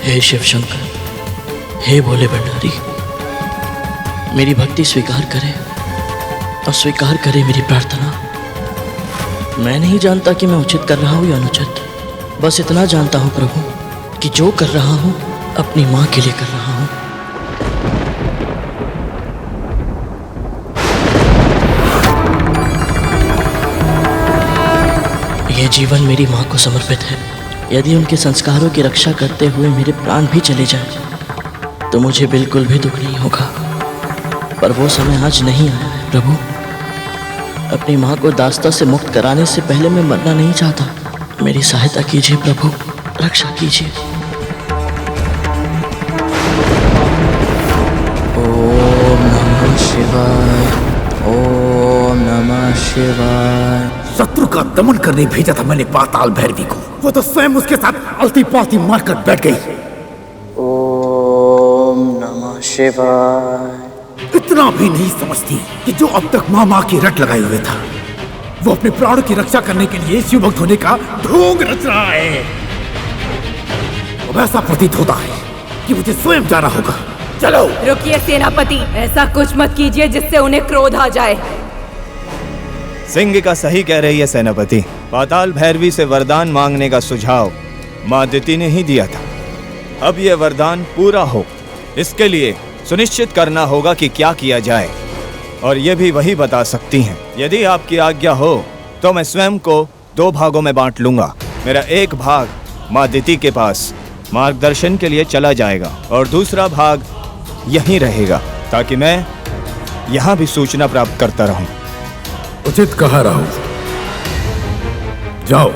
हे शिव शंकर, हे भोले भंडारी, मेरी भक्ति स्वीकार करे और स्वीकार करे मेरी प्रार्थना। मैं नहीं जानता कि मैं उचित कर रहा हूँ या अनुचित, बस इतना जानता हूँ प्रभु कि जो कर रहा हूँ अपनी माँ के लिए कर रहा हूँ। यह जीवन मेरी माँ को समर्पित है। यदि उनके संस्कारों की रक्षा करते हुए मेरे प्राण भी चले जाएं, तो मुझे बिल्कुल भी दुख नहीं होगा। पर वो समय आज नहीं आया है प्रभु। अपनी माँ को दास्ता से मुक्त कराने से पहले मैं मरना नहीं चाहता। मेरी सहायता कीजिए प्रभु, रक्षा कीजिए। ओम नमः शिवाय, ओम नमः शिवाय। शत्रु का दमन करने भेजा था मैंने पाताल भैरवी को, वो तो स्वयं उसके साथ अलती पालती मारकर बैठ गई। ओम नमः शिवाय। इतना भी नहीं समझती कि जो अब तक माँ की रट लगाए हुए था, वो अपने प्राणों की रक्षा करने के लिए शिव भक्त होने का ढोंग रच रहा है। अब ऐसा प्रतीत होता है कि मुझे स्वयं जाना होगा। चलो। रुकिए सेनापति, ऐसा कुछ मत कीजिए जिससे उन्हें क्रोध आ जाए। सिंह का सही कह रही है सेनापति। पाताल भैरवी से वरदान मांगने का सुझाव माँ दिति ने ही दिया था। अब यह वरदान पूरा हो, इसके लिए सुनिश्चित करना होगा कि क्या किया जाए, और ये भी वही बता सकती हैं। यदि आपकी आज्ञा हो तो मैं स्वयं को 2 भागों में बांट लूंगा। मेरा एक भाग माँ दिति के पास मार्गदर्शन के लिए चला जाएगा और दूसरा भाग यहीं रहेगा, ताकि मैं यहाँ भी सूचना प्राप्त करता रहूं। उचित कहा राहुल, जाओ,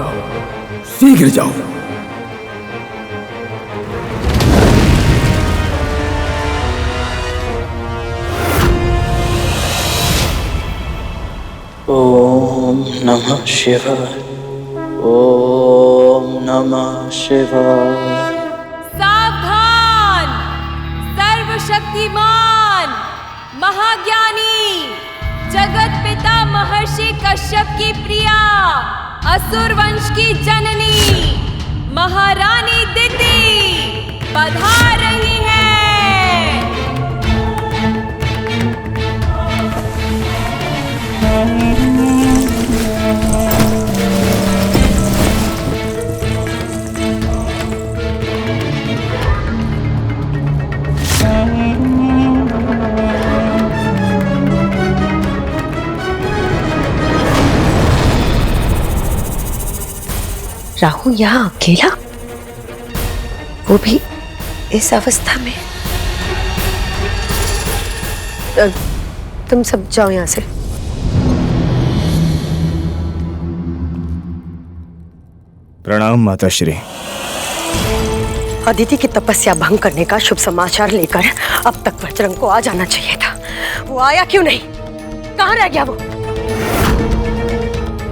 शीघ्र जाओ। ओम नमः शिवाय, ओम नमः शिवाय। सावधान! सर्वशक्तिमान, महाज्ञानी, जगत पिता महर्षि कश्यप की प्रिया, असुर वंश की जननी, महारानी दिति पधार रही है। राहुल यहाँ अकेला, वो भी इस अवस्था में। तुम सब जाओ यहाँ से। प्रणाम माताश्री। अदिति की तपस्या भंग करने का शुभ समाचार लेकर अब तक बजरंग को आ जाना चाहिए था। वो आया क्यों नहीं? कहाँ रह गया वो?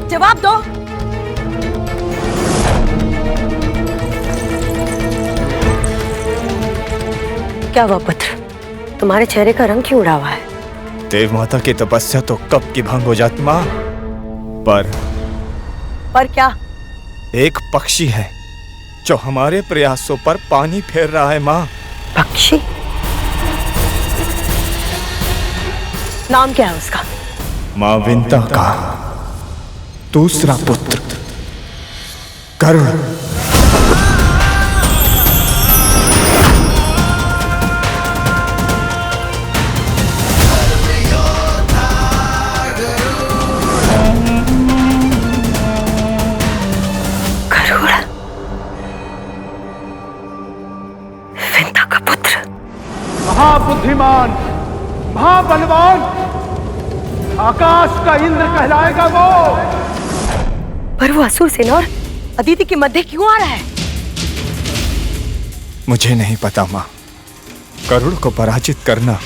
जवाब दो। क्या हुआ पुत्र? तुम्हारे चेहरे का रंग क्यों उड़ा हुआ है? देव माता की तपस्या तो कब की भंग हो जाती माँ, पर क्या? एक पक्षी है जो हमारे प्रयासों पर पानी फेर रहा है माँ। पक्षी? नाम क्या है उसका? माँ विंता का दूसरा पुत्र गरुड़। महाबुद्धिमान, महाबलवान, आकाश का इंद्र कहलाएगा वो। पर वो असुर सेना और अदिति के मध्य क्यों आ रहा है? मुझे नहीं पता माँ। गरुड़ को पराजित करना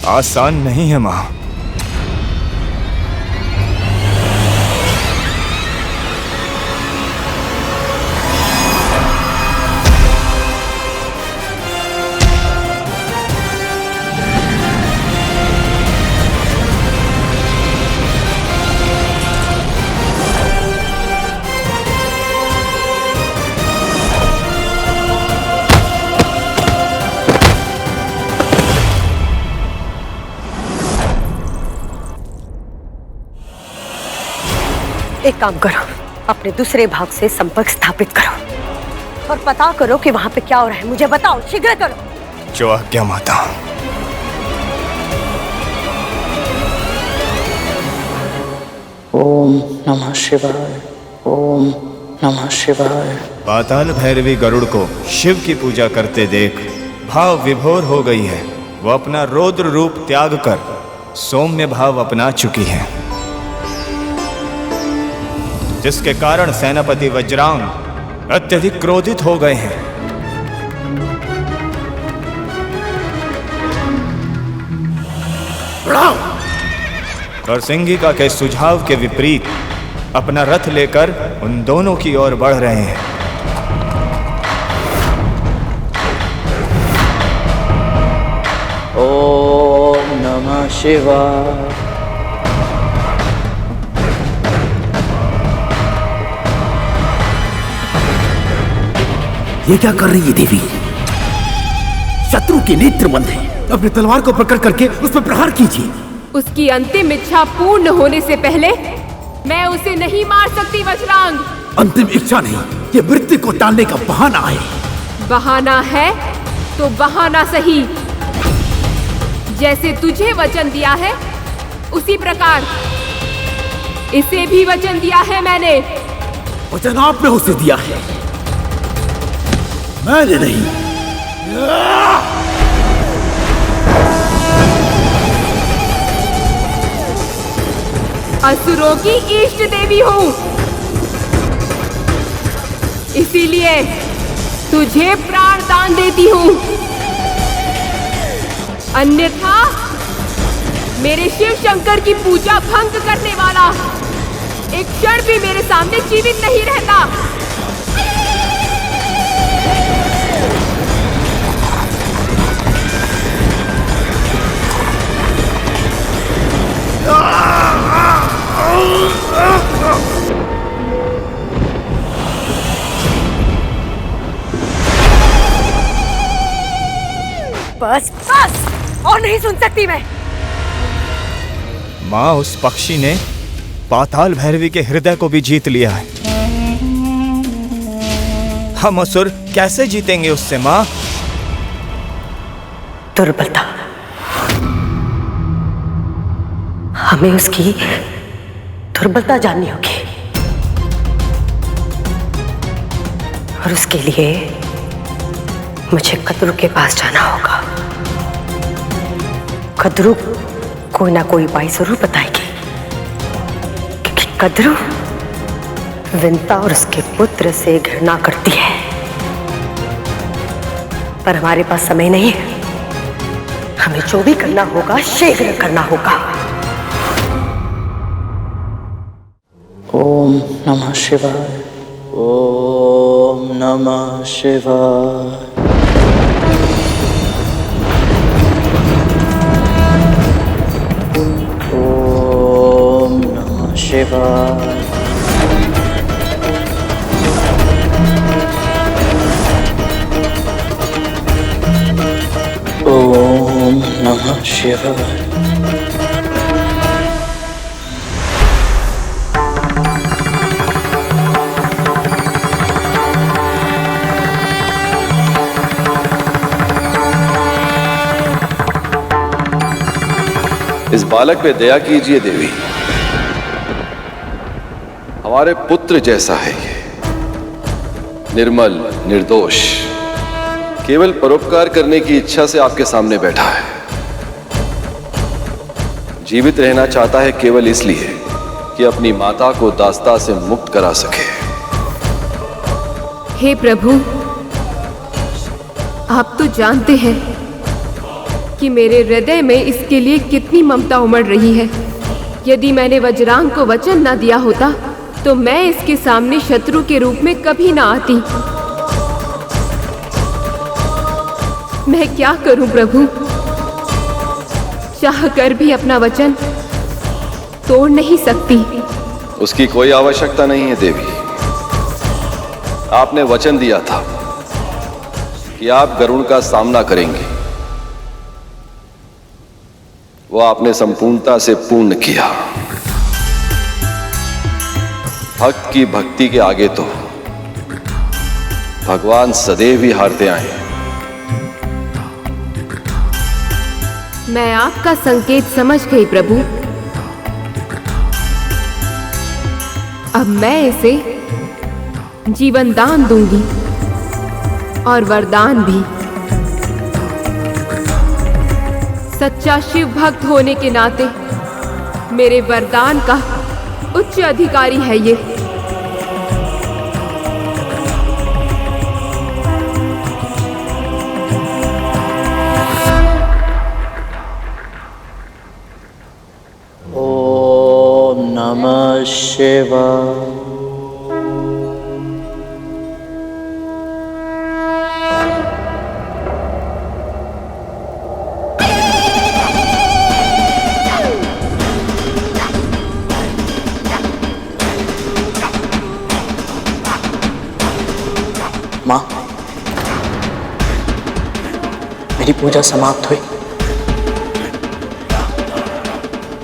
आसान नहीं है माँ। एक काम करो, अपने दूसरे भाग से संपर्क स्थापित करो और पता करो कि वहां पे क्या हो रहा है। मुझे बताओ, शीघ्र करो। जो आज्ञा माता। ओम नमः शिवाय, ओम नमः शिवाय। पाताल भैरवी गरुड़ को शिव की पूजा करते देख भाव विभोर हो गई है। वो अपना रौद्र रूप त्याग कर सौम्य भाव अपना चुकी है, जिसके कारण सेनापति वज्रांग अत्यधिक क्रोधित हो गए हैं। और सिंगिका के सुझाव के विपरीत अपना रथ लेकर उन दोनों की ओर बढ़ रहे हैं। ओम नमः शिवाय। ये क्या कर रही है देवी? शत्रु के नेत्र बंद है। अपनी तलवार को पकड़ करके उस पर प्रहार कीजिए। उसकी अंतिम इच्छा पूर्ण होने से पहले मैं उसे नहीं मार सकती वज्रांग। अंतिम इच्छा नहीं, ये मृत्यु को टालने का बहाना है। बहाना है तो बहाना सही। जैसे तुझे वचन दिया है उसी प्रकार इसे भी वचन दिया है मैंने। वचन आपने उसे दिया है, मैंने नहीं। असुरों की इष्ट देवी हूँ, इसीलिए तुझे प्राण दान देती हूँ। अन्यथा मेरे शिव शंकर की पूजा भंग करने वाला एक क्षण भी मेरे सामने जीवित नहीं रहता। बस बस, और नहीं सुन सकती मैं। माँ, उस पक्षी ने पाताल भैरवी के हृदय को भी जीत लिया है। हम असुर कैसे जीतेंगे उससे माँ? दुर्बलता, हमें उसकी दुर्बलता जाननी होगी और उसके लिए मुझे कद्रू के पास जाना होगा। कद्रू कोई ना कोई उपाय जरूर बताएगी, क्योंकि कद्रू विंता और उसके पुत्र से घृणा करती है। पर हमारे पास समय नहीं है, हमें जो भी करना होगा शीघ्र करना होगा। ओम नमः शिवाय, ओम नमः शिवाय। ओम नमः शिवाय। ओम नमः शिवाय। इस बालक पे दया कीजिए देवी, हमारे पुत्र जैसा है ये, निर्मल निर्दोष, केवल परोपकार करने की इच्छा से आपके सामने बैठा है। जीवित रहना चाहता है केवल इसलिए कि अपनी माता को दास्ता से मुक्त करा सके। हे प्रभु, आप तो जानते हैं कि मेरे हृदय में इसके लिए कितनी ममता उमड़ रही है। यदि मैंने वज्रांग को वचन न दिया होता तो मैं इसके सामने शत्रु के रूप में कभी ना आती। मैं क्या करूं प्रभु, चाह कर भी अपना वचन तोड़ नहीं सकती। उसकी कोई आवश्यकता नहीं है देवी। आपने वचन दिया था कि आप गरुड़ का सामना करेंगे, वो आपने संपूर्णता से पूर्ण किया। भक्त की भक्ति के आगे तो भगवान सदैव ही हारते आए हैं। मैं आपका संकेत समझ गई प्रभु। अब मैं इसे जीवन दान दूंगी और वरदान भी। सच्चा शिव भक्त होने के नाते मेरे वरदान का उच्च अधिकारी है ये। ओम नमः शिवाय। माँ, मेरी पूजा समाप्त हुई।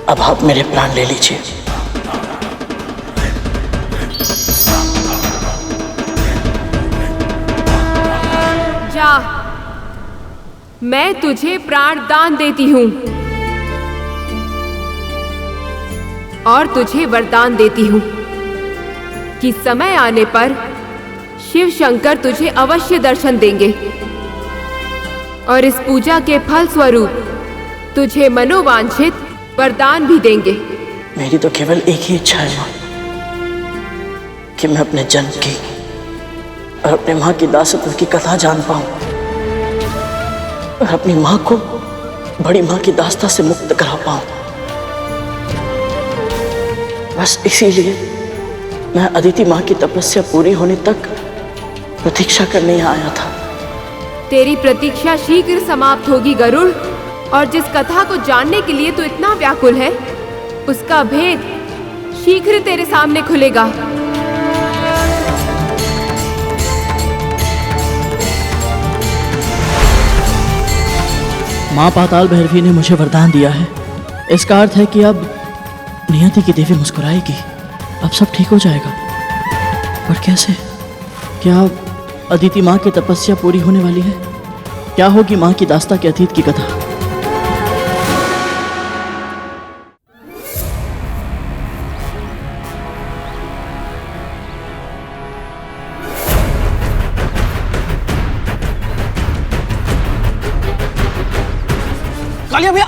अब आप मेरे प्राण ले लीजिए। जा, मैं तुझे प्राण दान देती हूँ और तुझे वरदान देती हूँ कि समय आने पर शिव शंकर तुझे अवश्य दर्शन देंगे और इस पूजा के फल स्वरूप तुझे मनोवांछित वरदान भी देंगे। मेरी तो केवल एक ही इच्छा है माँ, कि मैं अपने जन्म की और अपने माँ की दासत्व की कथा जान पाऊं और अपनी माँ को बड़ी माँ की दास्ता से मुक्त करा पाऊं। बस इसीलिए मैं अदिति माँ की तपस्या पूरी होने तक प्रतीक्षा करने यहाँ आया था। तेरी प्रतीक्षा शीघ्र समाप्त होगी गरुड़, और जिस कथा को जानने के लिए तू इतना व्याकुल है उसका भेद शीघ्र तेरे सामने खुलेगा। माँ पाताल भैरवी ने मुझे वरदान दिया है। इसका अर्थ है कि अब नियति की देवी मुस्कुराएगी, अब सब ठीक हो जाएगा। पर कैसे? क्या अदिति माँ की तपस्या पूरी होने वाली है? क्या होगी माँ की दास्ता के अतीत की कथा? कालिया भैया,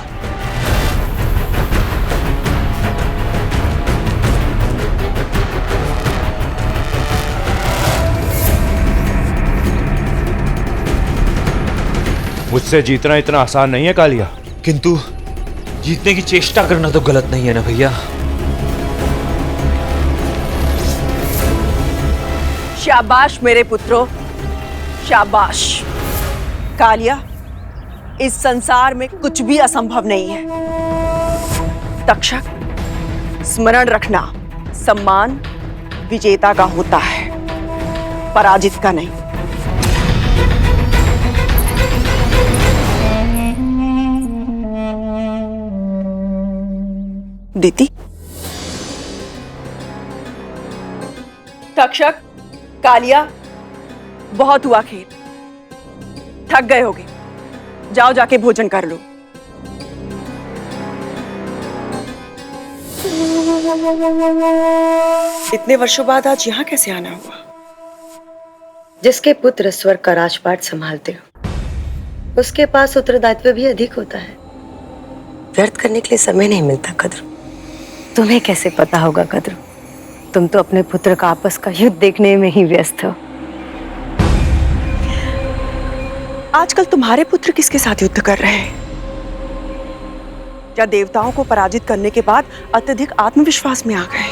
मुझसे जीतना इतना आसान नहीं है कालिया। किंतु जीतने की चेष्टा करना तो गलत नहीं है ना भैया। शाबाश मेरे पुत्रों, शाबाश। कालिया, इस संसार में कुछ भी असंभव नहीं है। तक्षक, स्मरण रखना, सम्मान विजेता का होता है, पराजित का नहीं। दीदी, तक्षक, कालिया, बहुत हुआ खेल, थक गए होगे, जाओ जाके भोजन कर लो। इतने वर्षों बाद आज यहाँ कैसे आना हुआ? जिसके पुत्र स्वर्ग का राजपाट संभालते हो, उसके पास उत्तरदायित्व भी अधिक होता है। व्यर्थ करने के लिए समय नहीं मिलता कद्र। तुम्हें कैसे पता होगा कद्रू? तुम तो अपने पुत्र का आपस का युद्ध देखने में ही व्यस्त हो। आजकल तुम्हारे पुत्र किसके साथ युद्ध कर रहे हैं? या देवताओं को पराजित करने के बाद अत्यधिक आत्मविश्वास में आ गए?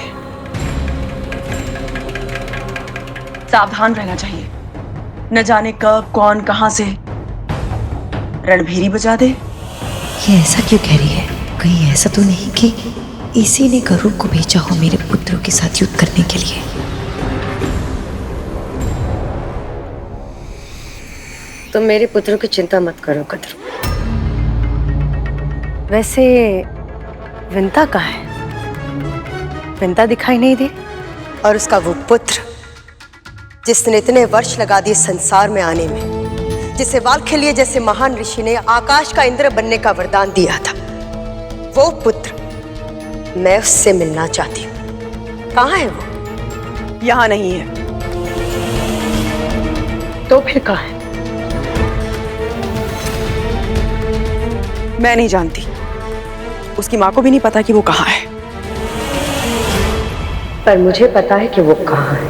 सावधान रहना चाहिए, न जाने कब कौन कहां से रणभेरी बजा दे। ये ऐसा क्यों कह रही है? कहीं ऐसा तो नहीं कि इसी ने गरुड़ को भेजा हो मेरे पुत्रों के साथ युद्ध करने के लिए? तुम मेरे पुत्रों की चिंता मत करो कद्रू। वैसे विंता कहाँ है? विंता दिखाई नहीं दे। और उसका वो पुत्र जिसने इतने वर्ष लगा दिए संसार में आने में, जिसे वाल्खिल्य जैसे महान ऋषि ने आकाश का इंद्र बनने का वरदान दिया था, वो पुत्र मैं उससे मिलना चाहती हूँ। कहाँ है वो? यहाँ नहीं है। तो फिर कहाँ है? मैं नहीं जानती, उसकी माँ को भी नहीं पता कि वो कहाँ है। पर मुझे पता है कि वो कहाँ है।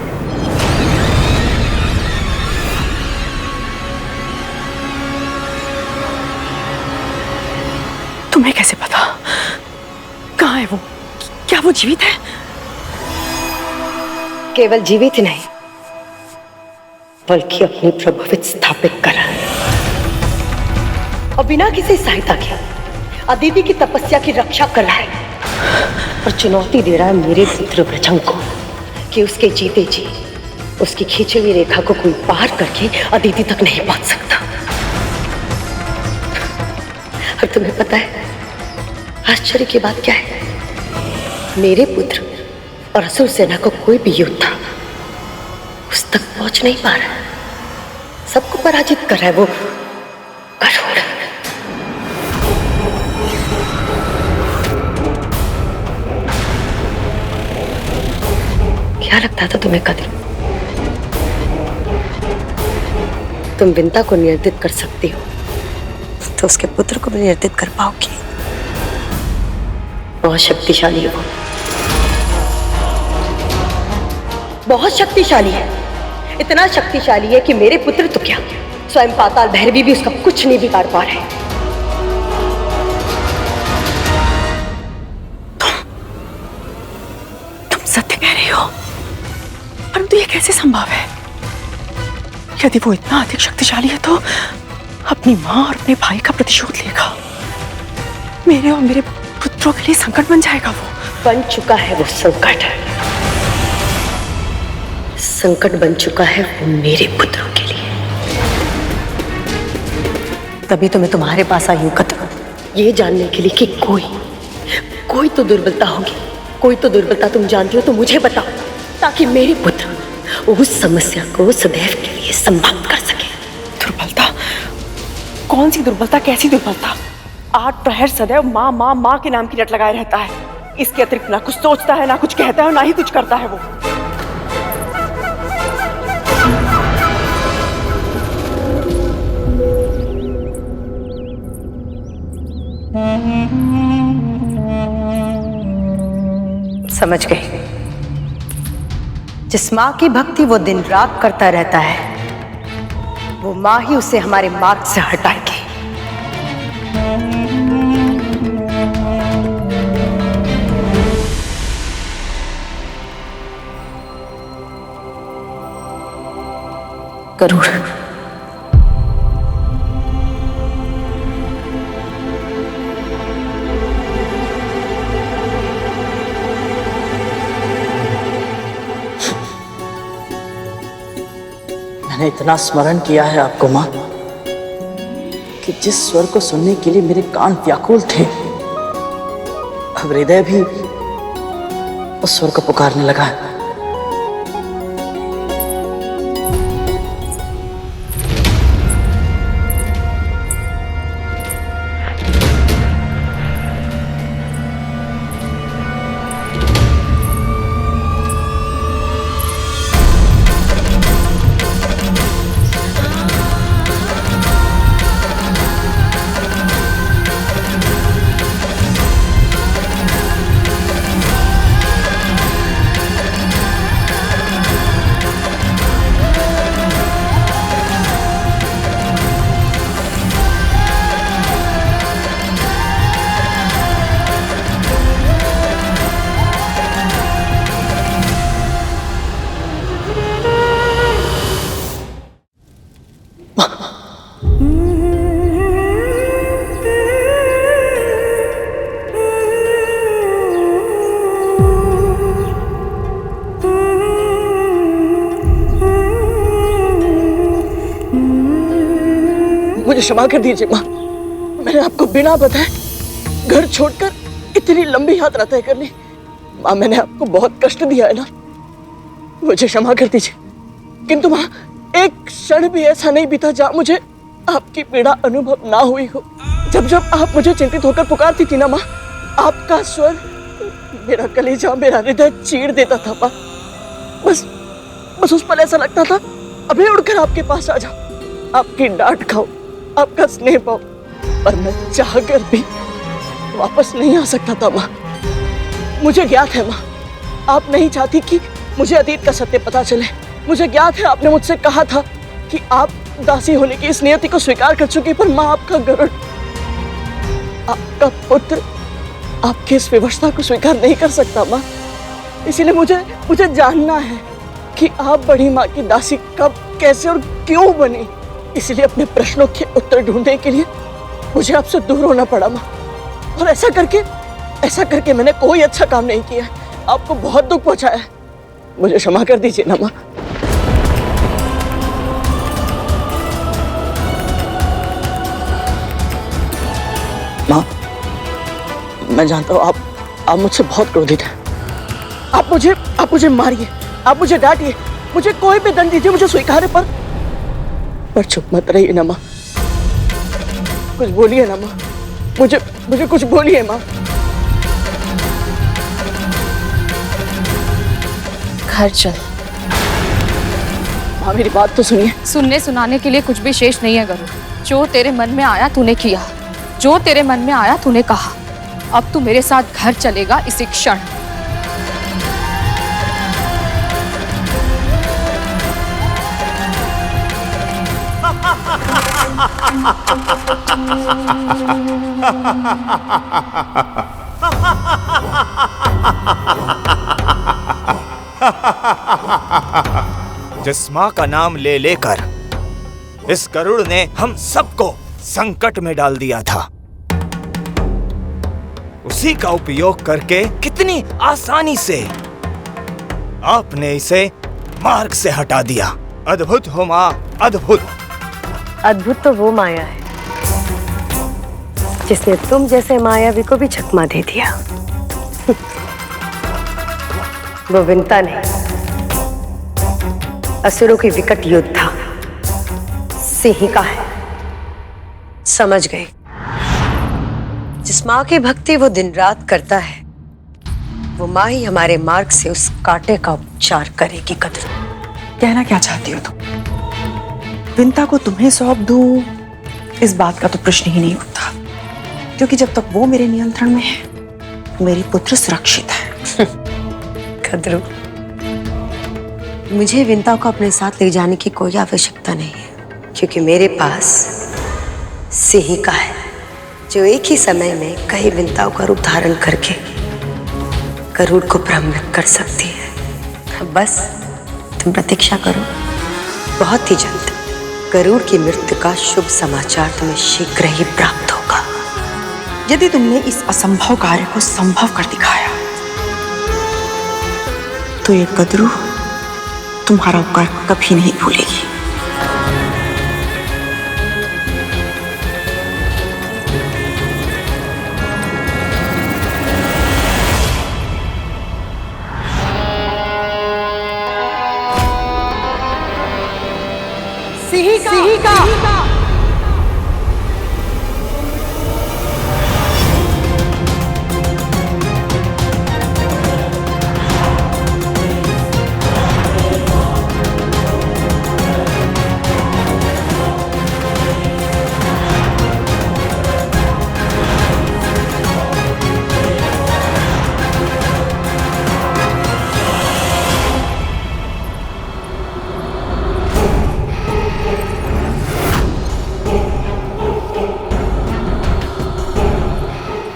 तुम्हें कैसे पता? कहाँ है वो? क्या वो जीवित है? केवल जीवित ही नहीं, बल्कि अपनी प्रभुत्व स्थापित करा और बिना किसी सहायता के अदिति की तपस्या की रक्षा कर रहा है और चुनौती दे रहा है मेरे पुत्र वृषंग को कि उसके जीते जी उसकी खींची हुई रेखा को कोई पार करके अदिति तक नहीं पहुंच सकता। और तुम्हें पता है आश्चर्य की बात क्या है? मेरे पुत्र और असुर सेना को कोई भी योद्धा उस तक पहुंच नहीं पा रहा, सबको पराजित कर रहा है वो गरुड़। क्या लगता था तुम्हें कद्रू? तुम विंता को नियंत्रित कर सकती हो तो उसके पुत्र को भी नियंत्रित कर पाओगी। बहुत शक्तिशाली है वो, बहुत शक्तिशाली है। इतना शक्तिशाली है कि मेरे पुत्र तो क्या, स्वयं पाताल भैरवी भी उसका कुछ नहीं बिगाड़ पा रहे। तुम सत्य कह रही हो, परंतु ये कैसे संभव है? यदि वो इतना अधिक शक्तिशाली है तो अपनी माँ और अपने भाई का प्रतिशोध लेगा। मेरे और मेरे पुत्रों के लिए संकट बन जाएगा। वो बन चुका है, वो संकट बन चुका है वो मेरे पुत्रों के लिए। तभी तो मैं तुम्हारे पास आई हूं कद्रू, ये जानने के लिए कि कोई तो दुर्बलता होगी, कोई तो दुर्बलता तुम जानती हो तो मुझे बताओ, ताकि मेरे पुत्र उस समस्या को सदैव के लिए समाप्त कर सके। दुर्बलता? कौन सी दुर्बलता? कैसी दुर्बलता? 8 प्रहर सदैव माँ माँ माँ के नाम की रट लगाए रहता है। इसके अतिरिक्त ना कुछ सोचता है, ना कुछ कहता है, ना ही कुछ करता है वो। समझ गई। जिस माँ की भक्ति वो दिन रात करता रहता है, वो माँ ही उसे हमारे मार्ग से हटाएगी। गरुड़, मैंने इतना स्मरण किया है आपको माँ कि जिस स्वर को सुनने के लिए मेरे कान व्याकुल थे, अब हृदय भी उस स्वर को पुकारने लगा है। मुझे क्षमा कर दीजिए माँ। मैंने आपको बिना बताए घर छोड़कर इतनी लंबी यात्रा तय कर ली। माँ, मैंने आपको बहुत कष्ट दिया है ना, मुझे क्षमा कर दीजिए। किंतु माँ, एक क्षण भी ऐसा नहीं बीता जहाँ मुझे आपकी पीड़ा अनुभव ना हुई हो। जब जब आप मुझे चिंतित होकर पुकारती थी ना माँ, आपका स्वर मेरा कलेजा, मेरा हृदय चीर देता था माँ। बस उस पल ऐसा लगता था अभी उड़कर आपके पास आ जाओ, आपकी डांट खाओ, आपका स्नेह पाओ। पर मैं चाहकर भी वापस नहीं आ सकता था माँ। मुझे ज्ञात है माँ, आप नहीं चाहती कि मुझे अतीत का सत्य पता चले। मुझे ज्ञात है आपने मुझसे कहा था कि आप दासी होने की इस नियति को स्वीकार कर चुकी, पर माँ, आपका गरुड़, आपका पुत्र आपकी इस विवशता को स्वीकार नहीं कर सकता माँ। इसीलिए मुझे जानना है कि आप बड़ी माँ की दासी कब, कैसे और क्यों बनी। इसलिए अपने प्रश्नों के उत्तर ढूंढने के लिए मुझे आपसे दूर होना पड़ा माँ। और ऐसा करके मैंने कोई अच्छा काम नहीं किया है, आपको बहुत दुख पहुंचाया है। मुझे क्षमा कर दीजिए ना माँ। माँ, मैं जानता हूँ आप मुझसे बहुत क्रोधित हैं। आप मुझे मारिए, आप मुझे डांटिए, मुझे कोई भी दंड दीजिए, मुझे स्वीकार है, पर चुप मत रहिए ना माँ। कुछ बोलिए ना माँ, मुझे कुछ बोलिए माँ। घर चल। माँ, मेरी बात तो सुनिए। सुनने सुनाने के लिए कुछ भी शेष नहीं है गरुड़। जो तेरे मन में आया तूने किया, जो तेरे मन में आया तूने कहा। अब तू मेरे साथ घर चलेगा इसी क्षण। जिस माँ का नाम ले लेकर इस गरुड़ ने हम सबको संकट में डाल दिया था, उसी का उपयोग करके कितनी आसानी से आपने इसे मार्ग से हटा दिया। अद्भुत हो माँ, अद्भुत। अद्भुत तो वो माया है जिसने तुम जैसे मायावी को भी चकमा दे दिया। वो विंता नहीं, असुरों की विकट योद्धा सिंहिका है। समझ गए? जिस माँ की भक्ति वो दिन रात करता है, वो माँ ही हमारे मार्ग से उस कांटे का उपचार करेगी। कद्रू, कहना क्या चाहती हो तुम? विंता को तुम्हें सौंप दूं, इस बात का तो प्रश्न ही नहीं उठता, क्योंकि जब तक वो मेरे नियंत्रण में है, मेरी पुत्र सुरक्षित है। कद्रू, मुझे विंता को अपने साथ ले जाने की कोई आवश्यकता नहीं है, क्योंकि मेरे पास सिंहिका है, जो एक ही समय में कई विंताओं का रूप धारण करके गरुड़ को भ्रमित कर सकती है। बस तुम प्रतीक्षा करो, बहुत ही जल्द गरुड़ की मृत्यु का शुभ समाचार तुम्हें शीघ्र ही प्राप्त होगा। यदि तुमने इस असंभव कार्य को संभव कर दिखाया, तो ये गदरू तुम्हारा उपकार कभी नहीं भूलेगी। सिंहिका।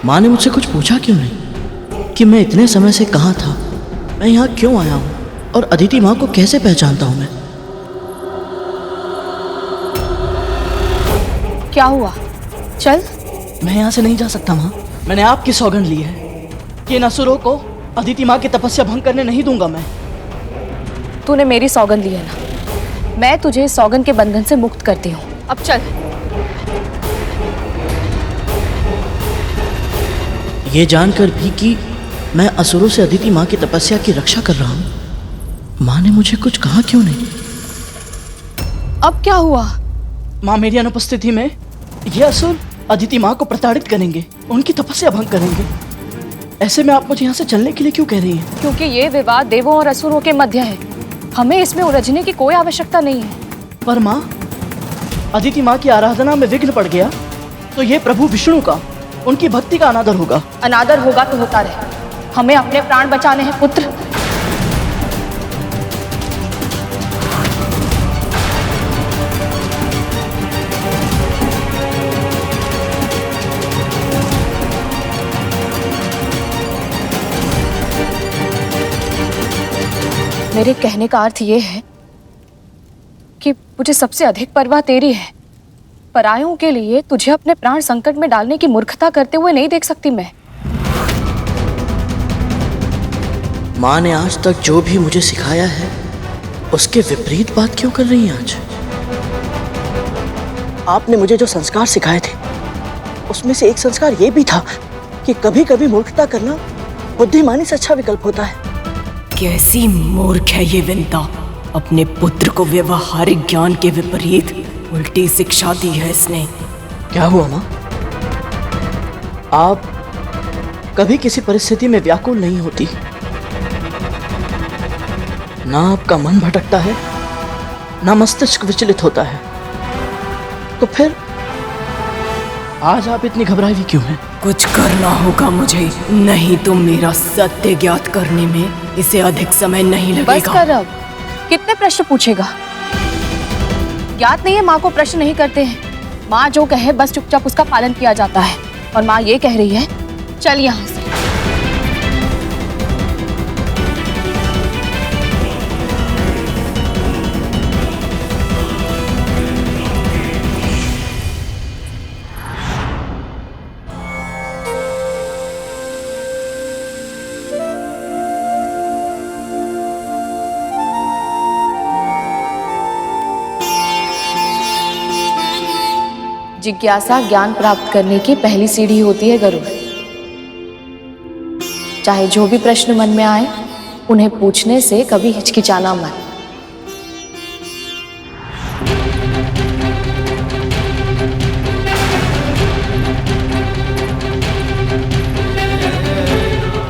माँ ने मुझसे कुछ पूछा क्यों नहीं कि मैं इतने समय से कहाँ था, मैं यहाँ क्यों आया हूँ, और अदिति माँ को कैसे पहचानता हूँ मैं? क्या हुआ? चल। मैं यहाँ से नहीं जा सकता माँ। मैंने आपकी सौगंध ली है कि इन असुरों को अदिति माँ की तपस्या भंग करने नहीं दूंगा मैं। तूने मेरी सौगंध ली है ना, मैं तुझे सौगंध के बंधन से मुक्त करती हूँ। अब चल। ये जानकर भी कि मैं असुरों से अदिति माँ की तपस्या की रक्षा कर रहा हूँ, माँ ने मुझे कुछ कहा क्यों नहीं? अब क्या हुआ? माँ, मेरी अनुपस्थिति में ये असुर अदिति माँ को प्रताड़ित करेंगे, उनकी तपस्या भंग करेंगे। ऐसे में आप मुझे यहाँ से चलने के लिए क्यों कह रही हैं? क्योंकि ये विवाद देवों और असुरों के मध्य है, हमें इसमें उलझने की कोई आवश्यकता नहीं है। पर माँ, अदिति माँ की आराधना में विघ्न पड़ गया तो ये प्रभु विष्णु का, उनकी भक्ति का अनादर होगा। अनादर होगा तो होता रहे, हमें अपने प्राण बचाने हैं पुत्र। मेरे कहने का अर्थ ये है कि मुझे सबसे अधिक परवाह तेरी है। परायों के लिए तुझे अपने प्राण संकट में डालने की मूर्खता करते हुए नहीं देख सकती मैं। माँ ने आज तक जो भी मुझे सिखाया है उसके विपरीत बात क्यों कर रही हैं आज? आपने मुझे जो संस्कार सिखाए थे उसमें से एक संस्कार ये भी था कि कभी कभी मूर्खता करना बुद्धिमानी से अच्छा विकल्प होता है। कैसी मूर्ख है ये विंता, अपने पुत्र को व्यवहारिक ज्ञान के विपरीत उल्टी शिक्षा दी है इसने। क्या हुआ माँ? आप कभी किसी परिस्थिति में व्याकुल नहीं होती, ना आपका मन भटकता है, ना मस्तिष्क विचलित होता है, तो फिर आज आप इतनी घबराई हुई क्यों हैं? कुछ करना होगा मुझे, नहीं तो मेरा सत्य ज्ञात करने में इसे अधिक समय नहीं लगेगा। बस कर अब, कितने प्रश्न पूछेगा? ज्ञात नहीं है माँ को प्रश्न नहीं करते हैं, माँ जो कहे बस चुपचाप उसका पालन किया जाता है। और माँ ये कह रही है चल यहाँ से। जिज्ञासा ज्ञान प्राप्त करने की पहली सीढ़ी होती है गरुड़। चाहे जो भी प्रश्न मन में आए उन्हें पूछने से कभी हिचकिचाना मत।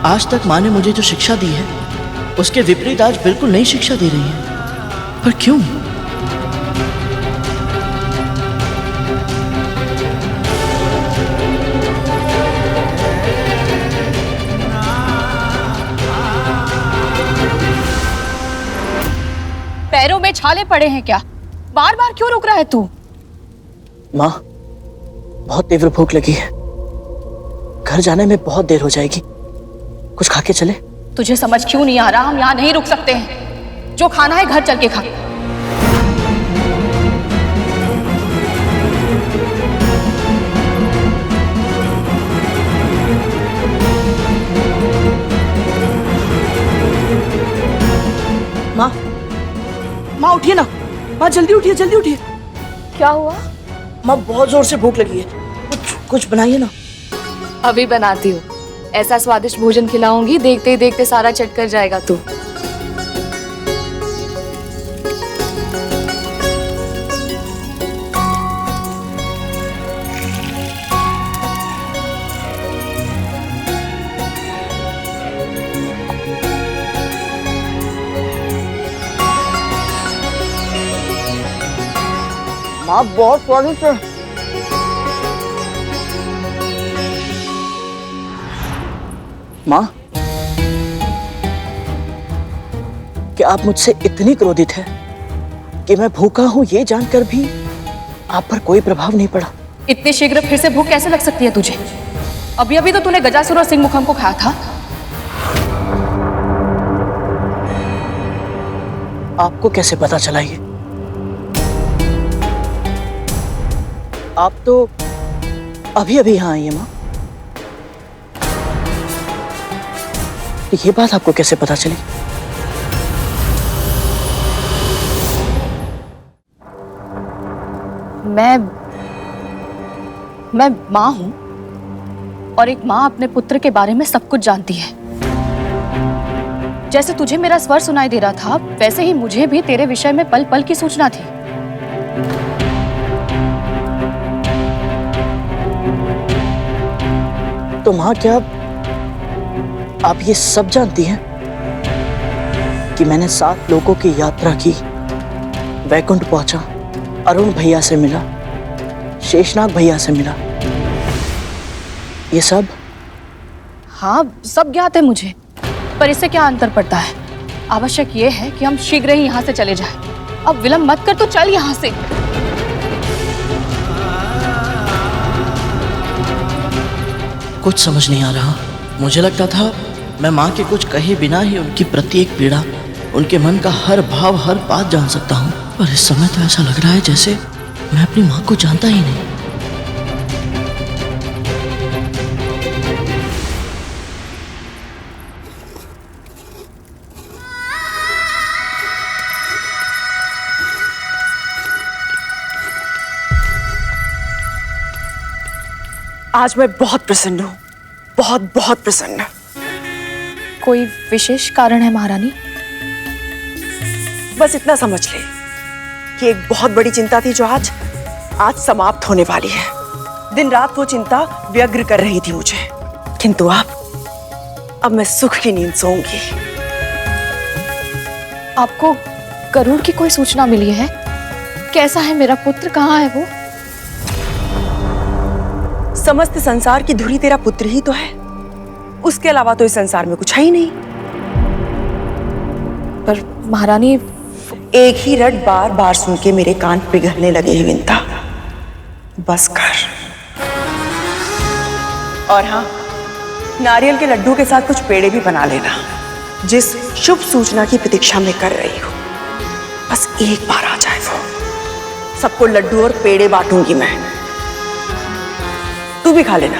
आज तक माँ ने मुझे जो शिक्षा दी है उसके विपरीत आज बिल्कुल नई शिक्षा दे रही है, पर क्यों? पैरों में छाले पड़े हैं क्या? बार बार क्यों रुक रहा है तू? माँ, बहुत तीव्र भूख लगी है, घर जाने में बहुत देर हो जाएगी, कुछ खा के चले? तुझे समझ क्यों नहीं आ रहा? हम यहाँ नहीं रुक सकते हैं, जो खाना है घर चल के खा। माँ, माँ उठिए ना, माँ जल्दी उठिए, जल्दी उठिए। क्या हुआ? माँ बहुत जोर से भूख लगी है, कुछ बनाइए ना। अभी बनाती हूँ, ऐसा स्वादिष्ट भोजन खिलाऊंगी देखते ही देखते सारा चट कर जाएगा तू। माँ बहुत स्वादिष्ट है। माँ, क्या आप मुझसे इतनी क्रोधित हैं कि मैं भूखा हूं ये जानकर भी आप पर कोई प्रभाव नहीं पड़ा? इतने शीघ्र फिर से भूख कैसे लग सकती है तुझे? अभी अभी तो तूने गजासुर और सिंह मुखम को खाया था। आपको कैसे पता चला ये? आप तो अभी अभी यहाँ आई है माँ, ये बात आपको कैसे पता चली? मैं माँ हूं, और एक माँ अपने पुत्र के बारे में सब कुछ जानती है। जैसे तुझे मेरा स्वर सुनाई दे रहा था, वैसे ही मुझे भी तेरे विषय में पल पल की सूचना थी। तो माँ, क्या आप ये सब जानती हैं कि मैंने 7 लोगों की यात्रा की, वैकुंठ पहुंचा, अरुण भैया से मिला, शेषनाग भैया से मिला, ये सब? हाँ, सब ज्ञात है मुझे, पर इससे क्या अंतर पड़ता है? आवश्यक ये है कि हम शीघ्र ही यहाँ से चले जाएं। अब विलंब मत कर, तो चल यहाँ से। कुछ समझ नहीं आ रहा। मुझे लगता था मैं माँ के कुछ कहे बिना ही उनकी प्रत्येक पीड़ा, उनके मन का हर भाव, हर बात जान सकता हूँ, पर इस समय तो ऐसा लग रहा है जैसे मैं अपनी माँ को जानता ही नहीं। आज मैं बहुत प्रसन्न हूँ, बहुत बहुत प्रसन्न। कोई विशेष कारण है महारानी? बस इतना समझ ले कि एक बहुत बड़ी चिंता थी जो आज समाप्त होने वाली है। दिन रात वो चिंता व्यग्र कर रही थी मुझे, किंतु अब मैं सुख की नींद सोऊंगी। आपको गरुड़ की कोई सूचना मिली है? कैसा है मेरा पुत्र, कहाँ है वो? समस्त संसार की धुरी तेरा पुत्र ही तो है, उसके अलावा तो इस संसार में कुछ है ही नहीं। पर महारानी, एक ही रट बार बार सुन के मेरे कान पिघलने लगे हैं विंता। बस कर। और हाँ, नारियल के लड्डू के साथ कुछ पेड़े भी बना लेना, जिस शुभ सूचना की प्रतीक्षा में कर रही हूँ। बस एक बार आ जाए वो, सबको लड्डू और पेड़े बांटूंगी मैं, तू भी खा लेना।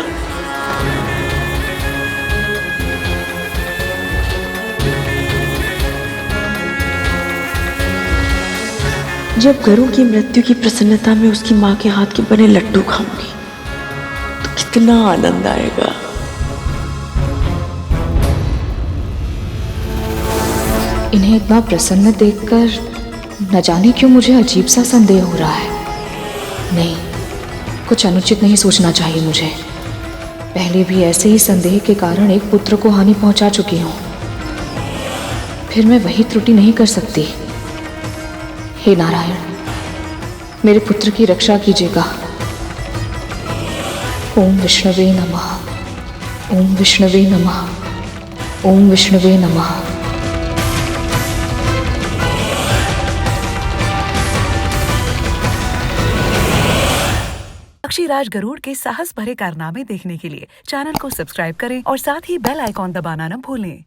जब गरुड़ की मृत्यु की प्रसन्नता में उसकी माँ के हाथ के बने लड्डू खाऊंगी तो कितना आनंद आएगा। इन्हें इतना प्रसन्न देखकर न जाने क्यों मुझे अजीब सा संदेह हो रहा है। नहीं, कुछ अनुचित नहीं सोचना चाहिए मुझे। पहले भी ऐसे ही संदेह के कारण एक पुत्र को हानि पहुंचा चुकी हूं, फिर मैं वही त्रुटि नहीं कर सकती। हे नारायण, मेरे पुत्र की रक्षा कीजिएगा। ओम विष्णवे नमः, ओम विष्णवे नमः, ओम विष्णवे नमः। पक्षीराज गरुड़ के साहस भरे कारनामे देखने के लिए चैनल को सब्सक्राइब करें और साथ ही बेल आइकॉन दबाना न भूलें।